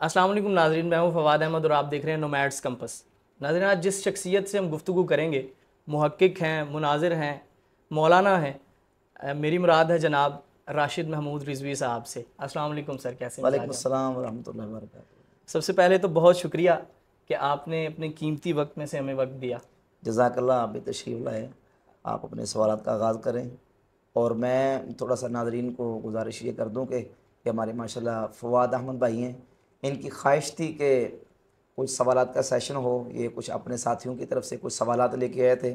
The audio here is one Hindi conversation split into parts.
अस्सलाम वालेकुम नाज़रीन, मैं हूं फवाद अहमद और आप देख रहे हैं नोमैड्स कंपस। नाज़रीन, आज जिस शख्सियत से हम गुफ्तगू करेंगे, मुहक्किक हैं, मुनाजिर हैं, मौलाना हैं। मेरी मुराद है जनाब राशिद महमूद रिजवी साहब से। अस्सलाम वालेकुम सर, कैसे वालेकुम मिजाज हैं? अस्सलाम वरहमतुल्लाहि वबरकातुहू। सबसे पहले तो बहुत शुक्रिया कि आपने अपने कीमती वक्त में से हमें वक्त दिया। जज़ाकल्लाह, आप भी तशरीफ़ लाए। आप अपने सवालात का आगाज़ करें और मैं थोड़ा सा नाज़रीन को गुजारिश ये कर दूँ कि हमारे माशाल्लाह फवाद अहमद भाई हैं, इनकी ख्वाहिश थी कि कुछ सवालात का सेशन हो। ये कुछ अपने साथियों की तरफ से कुछ सवालात लेके आए थे,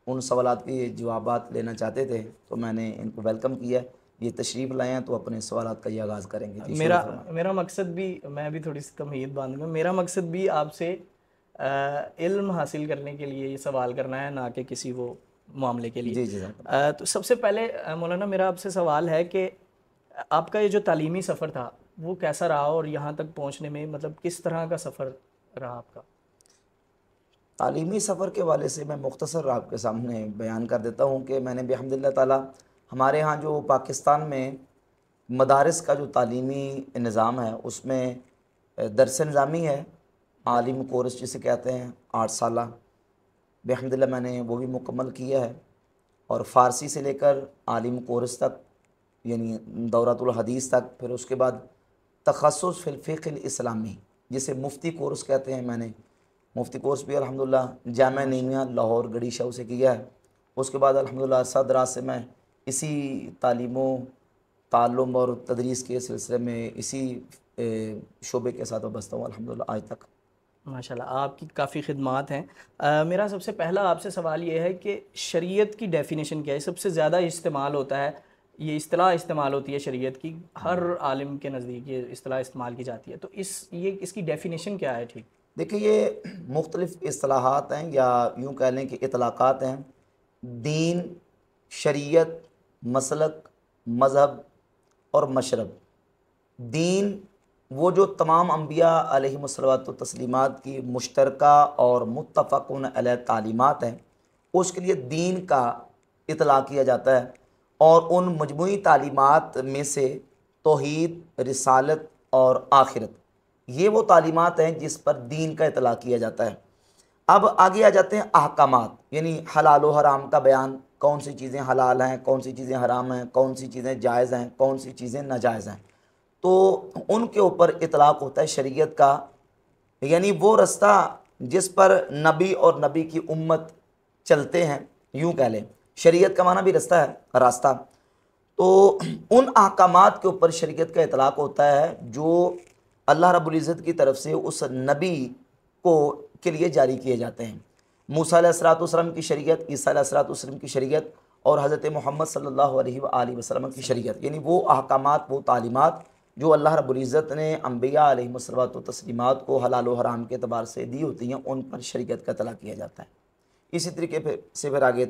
उन सवालात के जवाबात लेना चाहते थे, तो मैंने इनको वेलकम किया। ये तशरीफ़ लाए हैं तो अपने सवालात का ये आगाज़ करेंगे। जी शुरू मेरा फरमाएँ। मेरा मकसद भी, मैं भी थोड़ी सी तमहीद बांधूंगा, मेरा मकसद भी आपसे इल्म हासिल करने के लिए ये सवाल करना है, ना कि किसी वो मामले के लिए। जी जज़ाकल्लाह। तो सबसे पहले मौलाना, मेरा आपसे सवाल है कि आपका ये जो तालीमी सफ़र था वो कैसा रहा, और यहाँ तक पहुँचने में मतलब किस तरह का सफ़र रहा आपका? तालीमी सफ़र के वाले से मैं मुख्तसर आपके सामने बयान कर देता हूँ कि मैंने बिहम्दिल्लाह ताला हमारे यहाँ जो पाकिस्तान में मदारिस का जो तालीमी निज़ाम है उसमें दरस निज़ामी है, आलिम कोर्स जिसे कहते हैं 8 साला। बिहम्दिल्लाह मैंने वो भी मुकम्मल किया है और फ़ारसी से लेकर आलिम कोर्स तक, यानी दौरातुल हदीस तक, फिर उसके बाद तखस्सुस फ़िल फ़िक़्ह इस्लामी जिसे मुफ्ती कोर्स कहते हैं, मैंने मुफ्ती कोर्स भी अल्हम्दुलिल्लाह जामिया नईमिया लाहौर गड़ी शव से किया है। उसके बाद अल्हम्दुलिल्लाह सदराज से मैं इसी तालीमो ताल्लुम और तदरीस के सिलसिले में इसी शोबे के साथ वाबस्ता हूँ अल्हम्दुलिल्लाह आज तक। माशाल्लाह, आपकी काफ़ी खिदमात हैं। मेरा सबसे पहला आपसे सवाल ये है कि शरीयत की डेफिनेशन क्या है? सबसे ज़्यादा इस्तेमाल होता है, ये इस्तिलाह इस्तेमाल होती है शरीयत की, हर आलिम के नज़दीक ये इस्तिलाह इस्तेमाल की जाती है, तो इसकी डेफिनेशन क्या है? ठीक। देखिए ये मुख्तलिफ़ इस्तिलाहात हैं या यूँ कह लें कि इतलाक़ात हैं। दीन, शरीयत, मसलक, मज़हब और मशरब। दीन वो जो तमाम अम्बिया अलैहिमुस्सलातो तस्लीमात की मुश्तरका और मुत्तफ़क़ुन अलैह तालीमात हैं, उसके लिए दीन का इतलाक़ किया जाता है। और उन मजमूई तालीमात में से तौहीद, रिसालत और आखिरत, ये वो तालीमात हैं जिस पर दीन का इतलाक़ किया जाता है। अब आगे आ जाते हैं अहकामात, यानी हलाल व हराम का बयान, कौन सी चीज़ें हलाल हैं, कौन सी चीज़ें हराम हैं, कौन सी चीज़ें जायज़ हैं, कौन सी चीज़ें नाजायज़ हैं, तो उनके ऊपर इतलाक़ होता है शरीयत का। यानी वो रास्ता जिस पर नबी और नबी की उम्मत चलते हैं, यूँ कह लें शरीयत का माना भी रास्ता है, रास्ता। तो उन अहकामात के ऊपर शरीयत का इतलाक़ होता है जो अल्लाह रब्बुल इज़्ज़त की तरफ से उस नबी को के लिए जारी किए जाते हैं। मूसा अलैहिस्सलाम की शरीयत, ईसा अलैहिस्सलाम की शरीयत और हज़रत मोहम्मद सल्लल्लाहु अलैहि वसल्लम की शरीयत, यानी वो अहकामात, वो तालीमात जो अल्लाह रब्बुल इज़्ज़त ने अम्बिया अलैहिमुस्सलातो तस्लीमात को हलाल व हराम के अतबार से दी होती हैं, उन पर शरीयत का इतलाक़ किया जाता है। इसी तरीके से फिर आगे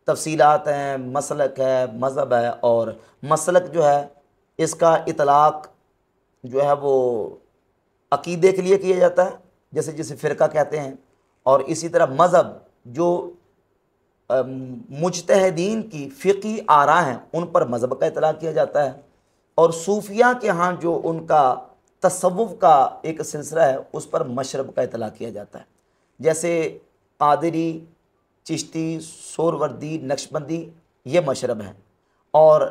तफसीलात हैं, मसलक है, मज़हब है। और मसलक जो है इसका इतलाक़ जो है वो अक़ीदे के लिए किया जाता है, जैसे जिसे फ़िरका कहते हैं। और इसी तरह मज़हब जो मुज्तहिदीन की फ़िक़ही आरा हैं, उन पर मज़हब का इतलाक़ किया जाता है। और सूफिया के यहाँ जो उनका तसव्वुफ़ का एक सिलसिला है, उस पर मशरब का इतलाक़ किया जाता है। जैसे क़ादरी, चिश्ती, सोहरवर्दी, नक्शबंदी, ये मशरब हैं। और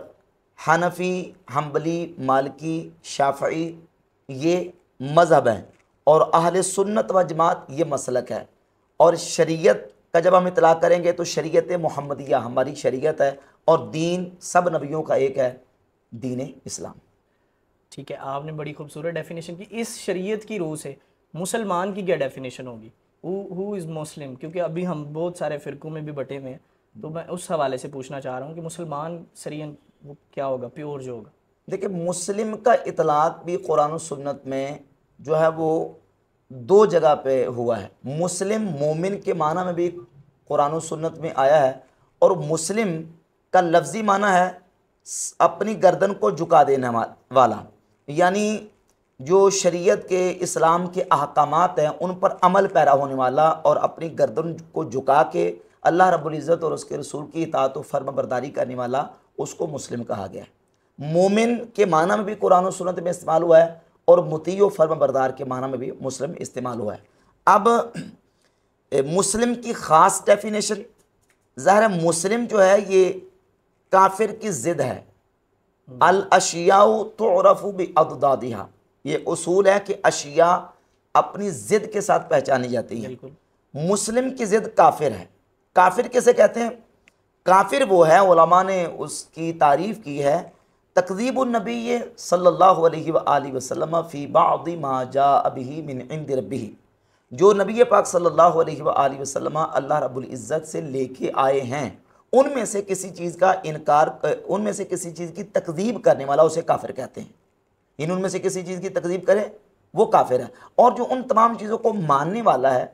हनफ़ी, हम्बली, मालिकी, शाफ़िई ये मज़हब हैं। और अहले सुन्नत व जमात ये मसलक है। और शरीयत का जब हम इतलाक़ करेंगे तो शरीयत मुहम्मदिया हमारी शरीयत है, और दीन सब नबियों का एक है, दीन इस्लाम। ठीक है, आपने बड़ी खूबसूरत डेफिनेशन की। इस शरीयत की रूह से मुसलमान की क्या डेफिनेशन होगी? हु इज़ मुस्लिम? क्योंकि अभी हम बहुत सारे फ़िरक़ों में भी बटे हुए हैं, तो मैं उस हवाले से पूछना चाह रहा हूँ कि मुसलमान सरियन वो क्या होगा, प्योर जो होगा? देखिए मुस्लिम का इतलाक़ भी कुरान और सुन्नत में जो है वो दो जगह पे हुआ है। मुस्लिम मोमिन के माना में भी कुरान और सुन्नत में आया है, और मुस्लिम का लफ्ज़ी माना है अपनी गर्दन को झुका देने वाला, यानी जो शरीयत के इस्लाम के अहकामात हैं उन पर अमल पैरा होने वाला, और अपनी गर्दन को झुका के अल्लाह रब्बुल इज़्ज़त और उसके रसूल की इताअत और फर्माबरदारी करने वाला, उसको मुस्लिम कहा गया है। मोमिन के माना में भी कुरान और सुन्नत में इस्तेमाल हुआ है, और मुती व फर्म बरदार के माना में भी मुस्लिम इस्तेमाल हुआ है। अब मुस्लिम की ख़ास डेफिनेशन, ज़ाहिर है मुस्लिम जो है ये काफिर की ज़िद है। अल अशियाउ तुअरफु बिअददादिहा, ये उसूल है कि अशिया अपनी ज़िद के साथ पहचानी जाती है। मुस्लिम की ज़िद काफिर है। काफिर किसे कहते हैं? काफिर वो है, उलमा ने उसकी तारीफ़ की है, तकज़ीबुन नबी सल्लल्लाहु अलैहि वसल्लम फ़ी बादि मा जाअ बिही मिन इंदि रब्बिही, जो नबी पाक सल्लल्लाहु अलैहि वसल्लम अल्लाह रब्बुल इज़्ज़त से लेके आए हैं उनमें से किसी चीज़ का इनकार, उनमें से किसी चीज़ की तकज़ीब करने वाला उसे काफिर कहते हैं। उनमें से किसी चीज़ की तकज़ीब करे वो काफिर है, और जो उन तमाम चीज़ों को मानने वाला है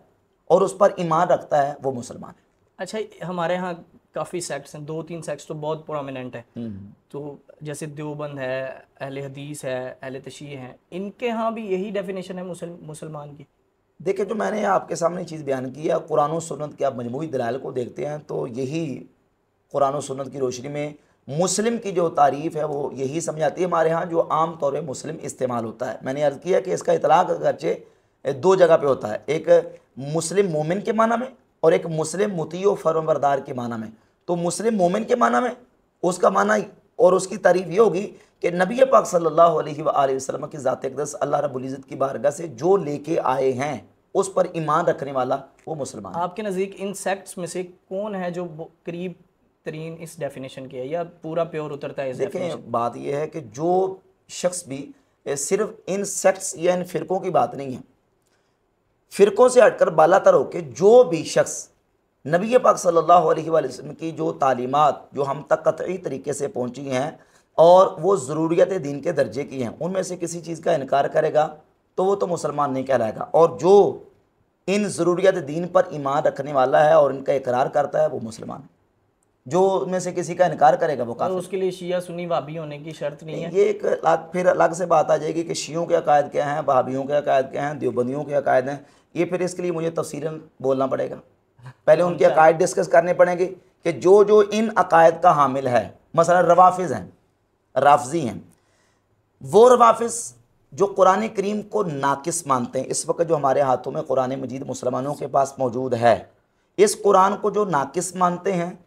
और उस पर ईमान रखता है वो मुसलमान है। अच्छा, हमारे यहाँ काफ़ी सेक्ट्स हैं, 2-3 सेक्ट्स तो बहुत प्रोमिनेंट है। तो जैसे देवबंद है, अहले हदीस है, अहले तशीह हैं, इनके यहाँ भी यही डेफिनेशन है मुसलमान की। देखिए, जो मैंने आपके सामने चीज़ बयान की है, कुरान और सुन्नत के आप मजमूई दलाइल को देखते हैं तो यही कुरान और सुन्नत की रोशनी में मुस्लिम की जो तारीफ़ है वो यही समझ आती है। हमारे यहाँ जो आम तौर पर मुस्लिम इस्तेमाल होता है, मैंने अर्ज़ किया कि इसका इतलाक़ अगरचे दो जगह पे होता है, एक मुस्लिम मोमिन के माना में और एक मुस्लिम मुती व फरमाबरदार के माना में। तो मुस्लिम मोमिन के माना में उसका माना और उसकी तारीफ़ ये होगी कि नबी पाक सल्लल्लाहु अलैहि वसल्लम की ज़ात अक़दस अल्लाह रब्बुल इज़्ज़त की बारगाह से जो लेके आए हैं उस पर ईमान रखने वाला वो मुसलमान है। आपके नज़दीक इन सेक्ट्स में से कौन है जो करीब तरीन इस डेफिनेशन की है, या पूरा प्योर उतरता है इस डेफिनेशन? देखें, बात यह है कि जो शख्स भी, सिर्फ इन सेक्ट्स या इन फ़िरक़ों की बात नहीं है, फ़िरक़ों से हटकर बालातर होकर जो भी शख्स नबी पाक सल्लल्लाहु अलैहि वसल्लम की जो तालीमात जो हम तक कतई तरीके से पहुँची हैं और वो ज़रूरियत दीन के दर्जे की हैं, उनमें से किसी चीज़ का इनकार करेगा तो वो तो मुसलमान नहीं कहलाएगा। और जो इन ज़रूरियत दीन पर ईमान रखने वाला है और इनका इकरार करता है वो मुसलमान है। जो उनमें से किसी का इनकार करेगा वो काफिर। तो उसके लिए शिया सुन्नी वाबी होने की शर्त नहीं है? ये एक फिर अलग से बात आ जाएगी कि शियों के अकायद क्या हैं, वहाबियों के अकायद क्या हैं, देवबंदियों के अकायद हैं। ये फिर इसके लिए मुझे तफसीलन बोलना पड़ेगा। पहले उनके अकायद डिस्कस करने पड़ेंगे कि जो जो इन अकायद का हामिल है, मसलन रवाफिज़ हैं, राफजी हैं, वो रवाफिज़ जो कुरान करीम को नाकिस मानते हैं। इस वक्त जो हमारे हाथों में कुरान मजीद मुसलमानों के पास मौजूद है, इस कुरान को जो नाकिस मानते हैं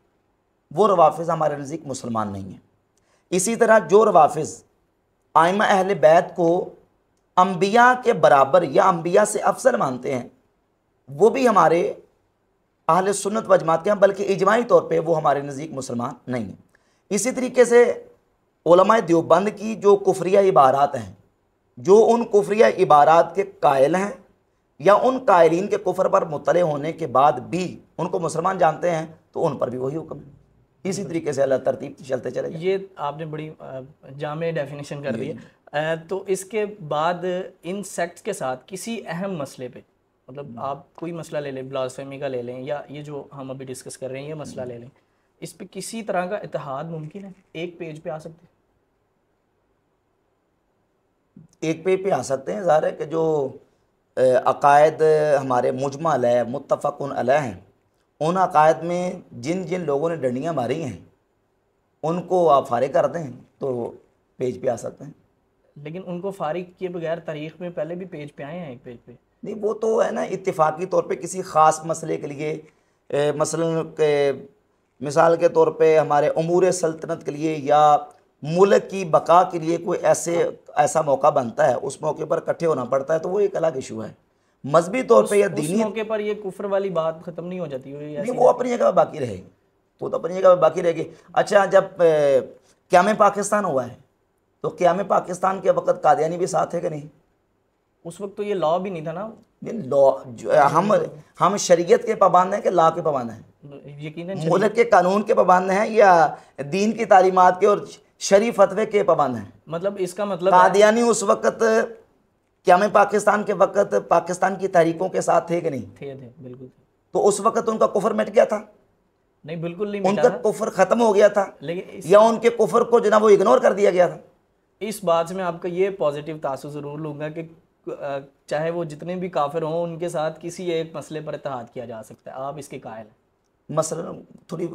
वो रवाफिज़ हमारे नज़दीक मुसलमान नहीं हैं। इसी तरह जो रवाफिज़ आइमा अहले बैत को अंबिया के बराबर या अंबिया से अफजल मानते हैं वो भी हमारे अहले सुन्नत व जमात के हैं, बल्कि इजमाई तौर पे वो हमारे नज़दीक मुसलमान नहीं हैं। इसी तरीके से उलमाए देवबंद की जो कुफरिया इबारात हैं, जो उन कुफरिया इबारात के कायल हैं या उन कायलीन के कुफर पर मुतले होने के बाद भी उनको मुसलमान जानते हैं, तो उन पर भी वही हुक्म है। इसी तरीके से अल्लाह तरतीब चलते चलेगा। ये आपने बड़ी जामे डेफिनेशन कर दी है। तो इसके बाद इन सेक्ट्स के साथ किसी अहम मसले पे, मतलब आप कोई मसला ले लें, ब्लास्फेमी का ले लें, या ये जो हम अभी डिस्कस कर रहे हैं ये मसला ले लें, इस पे किसी तरह का इत्तेहाद मुमकिन है? एक पेज पे आ सकते हैं? एक पे आ सकते हैं। ज़ाहिर है कि जो अकायद हमारे मुजमल है, मुत्तफ़क़ुन अलैह हैं, उन अकायद में जिन जिन लोगों ने डंडियाँ मारी हैं उनको आप फारिग कर दें तो पेज पे आ सकते हैं। लेकिन उनको फारिग किए बगैर तारीख़ में पहले भी पेज पे आए हैं, एक पेज पे। नहीं, वो तो है ना इत्तेफाकी तौर पे किसी ख़ास मसले के लिए, मसलन के मिसाल के तौर पे हमारे उमूर सल्तनत के लिए या मुल्क की बका के लिए कोई ऐसा मौका बनता है, उस मौके पर इकट्ठे होना पड़ता है, तो वो एक अलग इशू है। मजहबी तौर पे या दीनी मौके पर ये कुफ्र वाली बात ख़त्म नहीं हो जाती? नहीं, वो अपनी जगह बाकी रहेगी, वो तो अपनी जगह बाकी रहेगी। अच्छा, जब क़याम पाकिस्तान हुआ है तो क़याम पाकिस्तान के वक़्त कादियानी भी साथ है कि नहीं? उस वक्त तो ये लॉ भी नहीं था ना। लॉ हम शरीयत के पाबंद हैं कि लॉ के पाबंद हैं? यकीनन मुल्क के कानून के पाबंद हैं या दीन की तालीमात के और शरी फतवे के पाबंद हैं? मतलब इसका मतलब कादियानी उस वक़्त क़याम पाकिस्तान के वक़्त पाकिस्तान की तहरीकों के साथ थे कि नहीं? थे बिल्कुल। तो उस वक़्त उनका कुफर मिट गया था? नहीं, बिल्कुल नहीं उनका कुफर ख़त्म हो गया था, लेकिन या उनके कुफर को जनाब वो इग्नोर कर दिया गया था? इस बात से मैं आपका ये पॉजिटिव तासुर ज़रूर लूँगा कि चाहे वो जितने भी काफिर हों उनके साथ किसी एक मसले पर इत्तेहाद किया जा सकता है। आप इसके कायल हैं? मसलन थोड़ी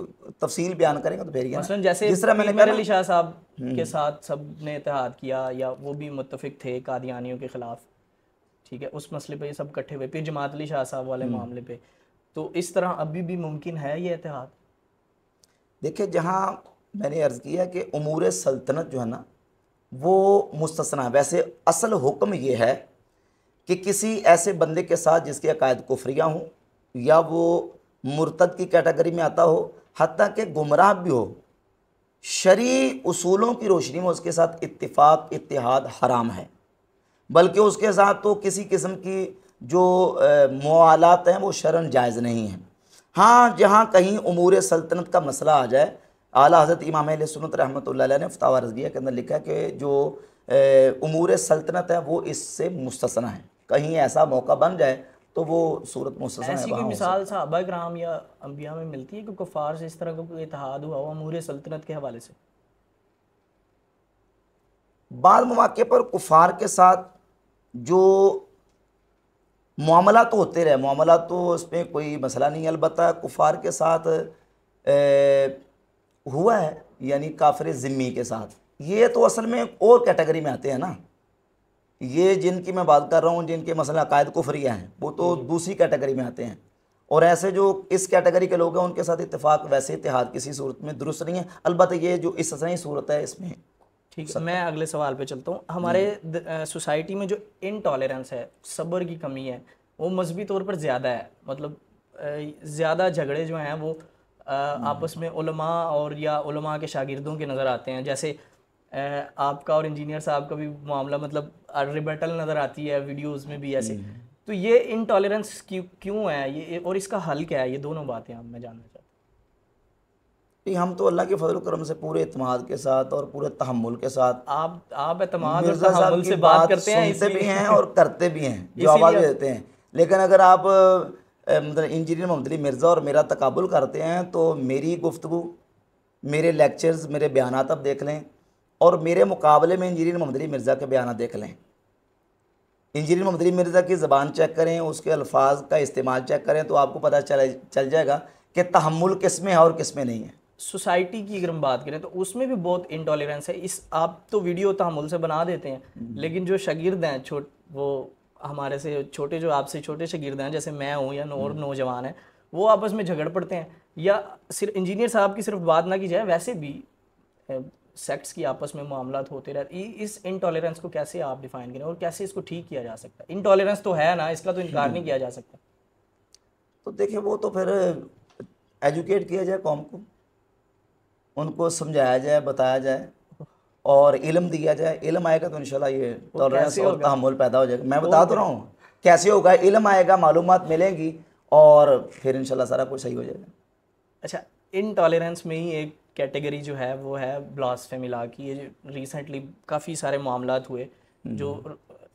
तफसील बयान करेंगे तो फिर ये ना, मसलन जैसे जिस तरह मैंने पीर कहा अली ना, शाह साहब के साथ सब ने इत्तेहाद किया या वो भी मुत्तफिक थे कादियानियों के ख़िलाफ़, ठीक है, उस मसले पे ये सब इकट्ठे हुए, फिर जमात अली शाह साहब वाले मामले पे, तो इस तरह अभी भी मुमकिन है ये इत्तेहाद? देखिए जहाँ मैंने अर्ज़ किया कि उमूर सल्तनत जो है ना वो मुस्तस्ना है। वैसे असल हुक्म ये है कि किसी ऐसे बंदे के साथ जिसके अकायद कुफरिया हों या वो मुर्तद की कैटेगरी में आता हो, हत्ता कि गुमराह भी हो, शरई उसूलों की रोशनी में उसके साथ इत्तिफाक इत्तिहाद हराम है। बल्कि उसके साथ तो किसी किस्म की जो मुआलात हैं वो शरन जायज़ नहीं है। हाँ, जहाँ कहीं उमूर सल्तनत का मसला आ जाए, आला हज़रत इमाम अहले सुन्नत रहमतुल्लाह अलैह ने फतावा रज़िया के अंदर लिखा है कि जो उमूर सल्तनत है वो इससे मुस्तस्ना है। कहीं ऐसा मौका बन जाए तो वो सूरत मुस्तस्ना है, ऐसी कोई वहाँ हो मिसाल सकता सहाबा कराम या अंबिया में मिलती है कि कुफार से इस तरह का कोई इत्तेहाद हुआ हो अमूर सल्तनत के हवाले से? है। बाद मौके पर कुफार के साथ जो मामला तो होते रहे, मामला तो उसमें कोई मसला नहीं है, अलबत्ता कुफार के साथ हुआ है, यानी काफिर ज़िम्मी के साथ। ये तो असल में और कैटेगरी में आते हैं ना, ये जिनकी मैं बात कर रहा हूँ जिनके मसला अकायद कुफरिया हैं वो तो दूसरी कैटेगरी में आते हैं। और ऐसे जो इस कैटेगरी के लोग हैं उनके साथ इत्तेफाक वैसे इत्तेहाद किसी सूरत में दुरुस्त नहीं है। अलबत्ता ये जो इस्तिस्नाई सूरत है इसमें ठीक है, मैं अगले सवाल पे चलता हूँ। हमारे सोसाइटी में जो इनटॉलरेंस है, सब्र की कमी है, वो मजहबी तौर पर ज़्यादा है। मतलब ज़्यादा झगड़े जो हैं वो आपस में उलमा और या उलमा के शागिर्दों के नज़र आते हैं। जैसे आपका और इंजीनियर साहब का भी मामला, मतलब रिबेटल नज़र आती है वीडियोस में भी ऐसे। तो ये इनटॉलरेंस क्यों है ये, और इसका हल क्या है? ये दोनों बातें आप मैं जानना चाहता कि हम तो अल्लाह के फजल करम से पूरे इत्मीनान के साथ और पूरे तहम्मुल के साथ हूँ। आप एतमाद और मिर्ज़ा साहब तहम्मुल की से बात बात करते हैं सुनते भी इसलिए हैं और करते भी हैं, जवाब भी इसीलिए देते हैं। लेकिन अगर आप मतलब इंजीनियर मोहम्मद अली मिर्ज़ा और मेरा तकाबुल करते हैं तो मेरी गुफ्तगू, मेरे लेक्चर्स, मेरे बयानात आप देख लें और मेरे मुकाबले में इंजीनियर मोहम्मद अली मिर्ज़ा के बयान देख लें। इंजीनियर मोहम्मद अली मिर्ज़ा की ज़बान चेक करें, उसके अल्फाज का इस्तेमाल चेक करें तो आपको पता चल जाएगा कि तहम्मुल किस में है और किस में नहीं है। सोसाइटी की अगर हम बात करें तो उसमें भी बहुत इंटॉलरेंस है। इस आप तो वीडियो तहम्मुल से बना देते हैं, लेकिन जो शागिर्द हैं वो हमारे से छोटे, जो आपसे छोटे शागिर्द हैं जैसे मैं हूँ या और नौजवान हैं, वो आपस में झगड़ पड़ते हैं। या सिर्फ इंजीनियर साहब की सिर्फ बात ना की जाए, वैसे भी सेक्ट्स की आपस में मामलात होते रहते। इस इनटॉलरेंस को कैसे आप डिफाइन करें और कैसे इसको ठीक किया जा सकता है? इनटॉलरेंस तो है ना, इसका तो इनकार नहीं किया जा सकता। तो देखिए वो तो फिर एजुकेट किया जाए कौम को, उनको समझाया जाए, बताया जाए और इल्म दिया जाए। इल्म आएगा तो इंशाल्लाह ये टॉलरेंस और तहम्मुल पैदा हो जाएगा। मैं बता तो रहा हूँ कैसे होगा, इल्म आएगा, मालूमात मिलेंगी और फिर इंशाल्लाह सारा कुछ सही हो जाएगा। अच्छा, इनटॉलरेंस में ही एक कैटेगरी जो है वो है ब्लास्फेमी लॉ की। ये जो रिसेंटली काफ़ी सारे मामलात हुए जो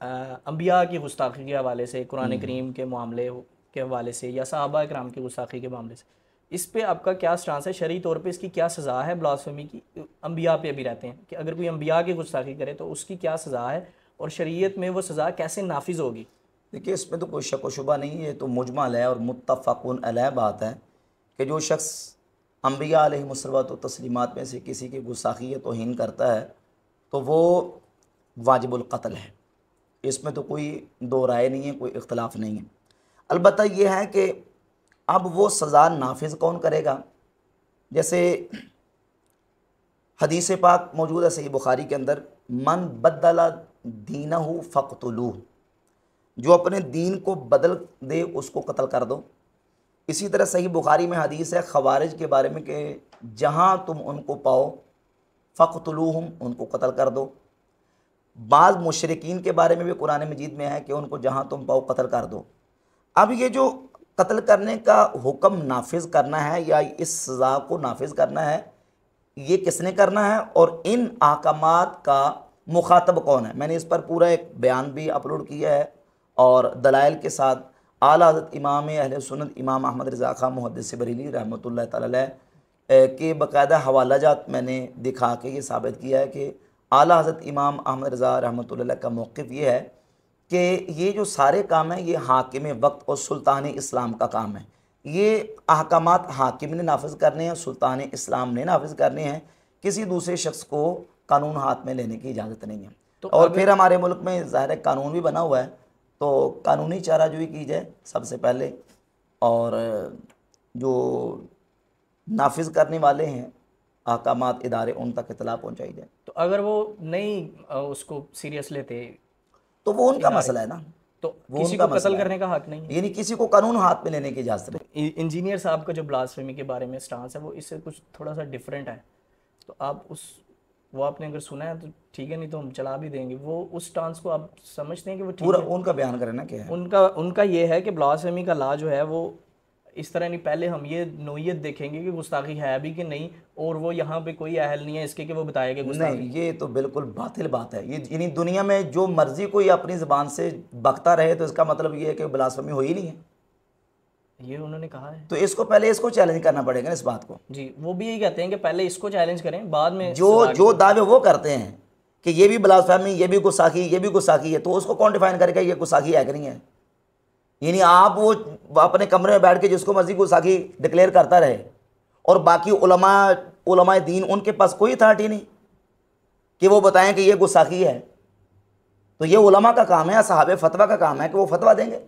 अंबिया की गुस्ताखी के हवाले से, कुरान करीम के मामले के हवाले से या सहाबा कराम की गुस्ताखी के मामले से, इस पे आपका क्या स्टांस है? शरई तौर पे इसकी क्या सज़ा है? ब्लास्फेमी की अंबिया पे अभी रहते हैं कि अगर कोई अंबिया की गुस्ताखी करे तो उसकी क्या सज़ा है और शरीयत में वो सज़ा कैसे नाफिज होगी? देखिए इसमें तो कोई शक व शुबा नहीं है, ये तो मुजमल है और मुत्तफ़क़ुन अलैह बात है कि जो शख्स अंबिया अलैहिमुस्सलात व तस्लीमात में से किसी की गुस्ताखी या तौहीन करता है तो वो वाजिबुल क़त्ल है। इसमें तो कोई दो राय नहीं है, कोई इख्तलाफ नहीं है। अलबत्ता ये है कि अब वो सज़ा नाफिज कौन करेगा। जैसे हदीस पाक मौजूद है सही बुखारी के अंदर, मन बद्दला दीनहु फ़क़्तुलूह, जो अपने दीन को बदल दे उसको कत्ल कर दो। इसी तरह सही बुखारी में हदीस है खवारिज के बारे में कि जहाँ तुम उनको पाओ फ़क़्तुलूहुम, उनको कत्ल कर दो। बाज़ मुशरिकीन के बारे में भी कुरान मजीद में है कि उनको जहाँ तुम पाओ कत्ल कर दो। अब ये जो कत्ल करने का हुक्म नाफिज करना है या इस सज़ा को नाफिज करना है, ये किसने करना है और इन अहकामात का मुखातब कौन है? मैंने इस पर पूरा एक बयान भी अपलोड किया है और दलाइल के साथ आला हज़रत इमाम अहले सुन्नत इमाम अहमद रज़ा खां मुहद्दिस बरेली रहमतुल्लाह तआला अलैह के बाकायदा हवालाजात मैंने दिखा के ये साबित किया है कि आला हज़रत इमाम अहमद रज़ा रहमतुल्लाह अलैह का मौक़िफ़ ये है कि ये जो सारे काम हैं ये हाकिम वक्त और सुल्तान इस्लाम का काम है। ये अहकामात हाकिम ने नाफिज करने हैं, सुल्तान इस्लाम ने नाफिज करने हैं, किसी दूसरे शख्स को कानून हाथ में लेने की इजाज़त नहीं है। तो और फिर हमारे मुल्क में ज़ाहिर है कानून भी बना हुआ है, तो कानूनी चाराजोई की जाए सबसे पहले, और जो नाफिज करने वाले हैं अहकामात इदारे उन तक इतला पहुँचाई जाए। तो अगर वो नहीं उसको सीरियस लेते तो वो उनका इदारे, मसला है ना, तो वो किसी उनका को कत्ल मसला है, करने का हक नहीं है। यानी किसी को कानून हाथ में लेने की इजाज़त नहीं। इंजीनियर साहब का जो ब्लास्फेमी के बारे में स्टांस है वो इससे कुछ थोड़ा सा डिफरेंट है, तो आप वो आपने अगर सुना है तो ठीक है, नहीं तो हम चला भी देंगे। वो उस स्टांस को आप समझते हैं कि वो ठीक पूरा है? उनका बयान करें ना क्या है। उनका ये है कि ब्लास्फेमी का ला जो है वो इस तरह नहीं, पहले हम ये नोयत देखेंगे कि गुस्ताखी है भी कि नहीं, और वो यहाँ पे कोई अहल नहीं है इसके कि वो बताए कि गुस्ताखी। नहीं, ये तो बिल्कुल बातिल बात है। ये यानी दुनिया में जो मर्जी कोई अपनी ज़बान से बकता रहे तो इसका मतलब ये है कि ब्लास्फेमी हो ही नहीं है। ये उन्होंने कहा है। तो इसको चैलेंज करना पड़ेगा ना इस बात को। जी, वो भी यही कहते हैं कि पहले इसको चैलेंज करें, बाद में जो दावे वो करते हैं कि ये भी ब्लास्फेमी, ये भी गुस्ताखी है, तो उसको कौन डिफाइन करेगा ये गुस्ताखी है कि नहीं है। यानी आप वो अपने कमरे में बैठ के जिसको मर्जी गुस्ताखी डिक्लेयर करता रहे, और बाकी उलमाए दीन उनके पास कोई अथॉरिटी नहीं कि वो बताएं कि ये गुस्ताखी है। तो ये उलमा का काम है, साहब फतवा का काम है कि वो फतवा देंगे,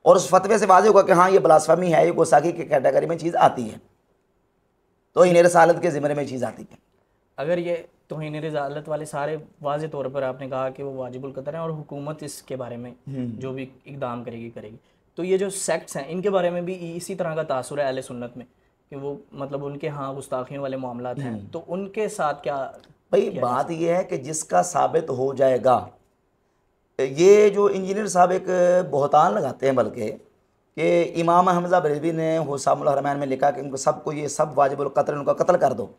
और उस फतवे से वाज़ेह होगा कि हाँ ये ब्लास्फेमी है, ये गुस्ताखी की कैटेगरी में चीज़ आती है, तौहीन रिसालत के ज़िम्मे में चीज़ आती है। अगर ये तौहीन रिसालत वाले सारे वाज़े तौर पर आपने कहा कि वो वाजिबुल कतर हैं और हुकूमत इसके बारे में जो भी इकदाम करेगी, तो ये जो सेक्ट्स हैं इनके बारे में भी इसी तरह का तासुर है अहले सुन्नत में कि वो मतलब उनके यहाँ गुस्ताखियों वाले मामलात हैं, तो उनके साथ क्या? भाई बात ये है कि जिसका साबित हो जाएगा, ये जो इंजीनियर साहब एक बहतान लगाते हैं बल्कि कि इमाम हमज़ा बरेलवी ने हुसामुल हरमैन में लिखा कि उनको सबको ये सब वाजिबुल कत्ल, उनका कत्ल कर दो।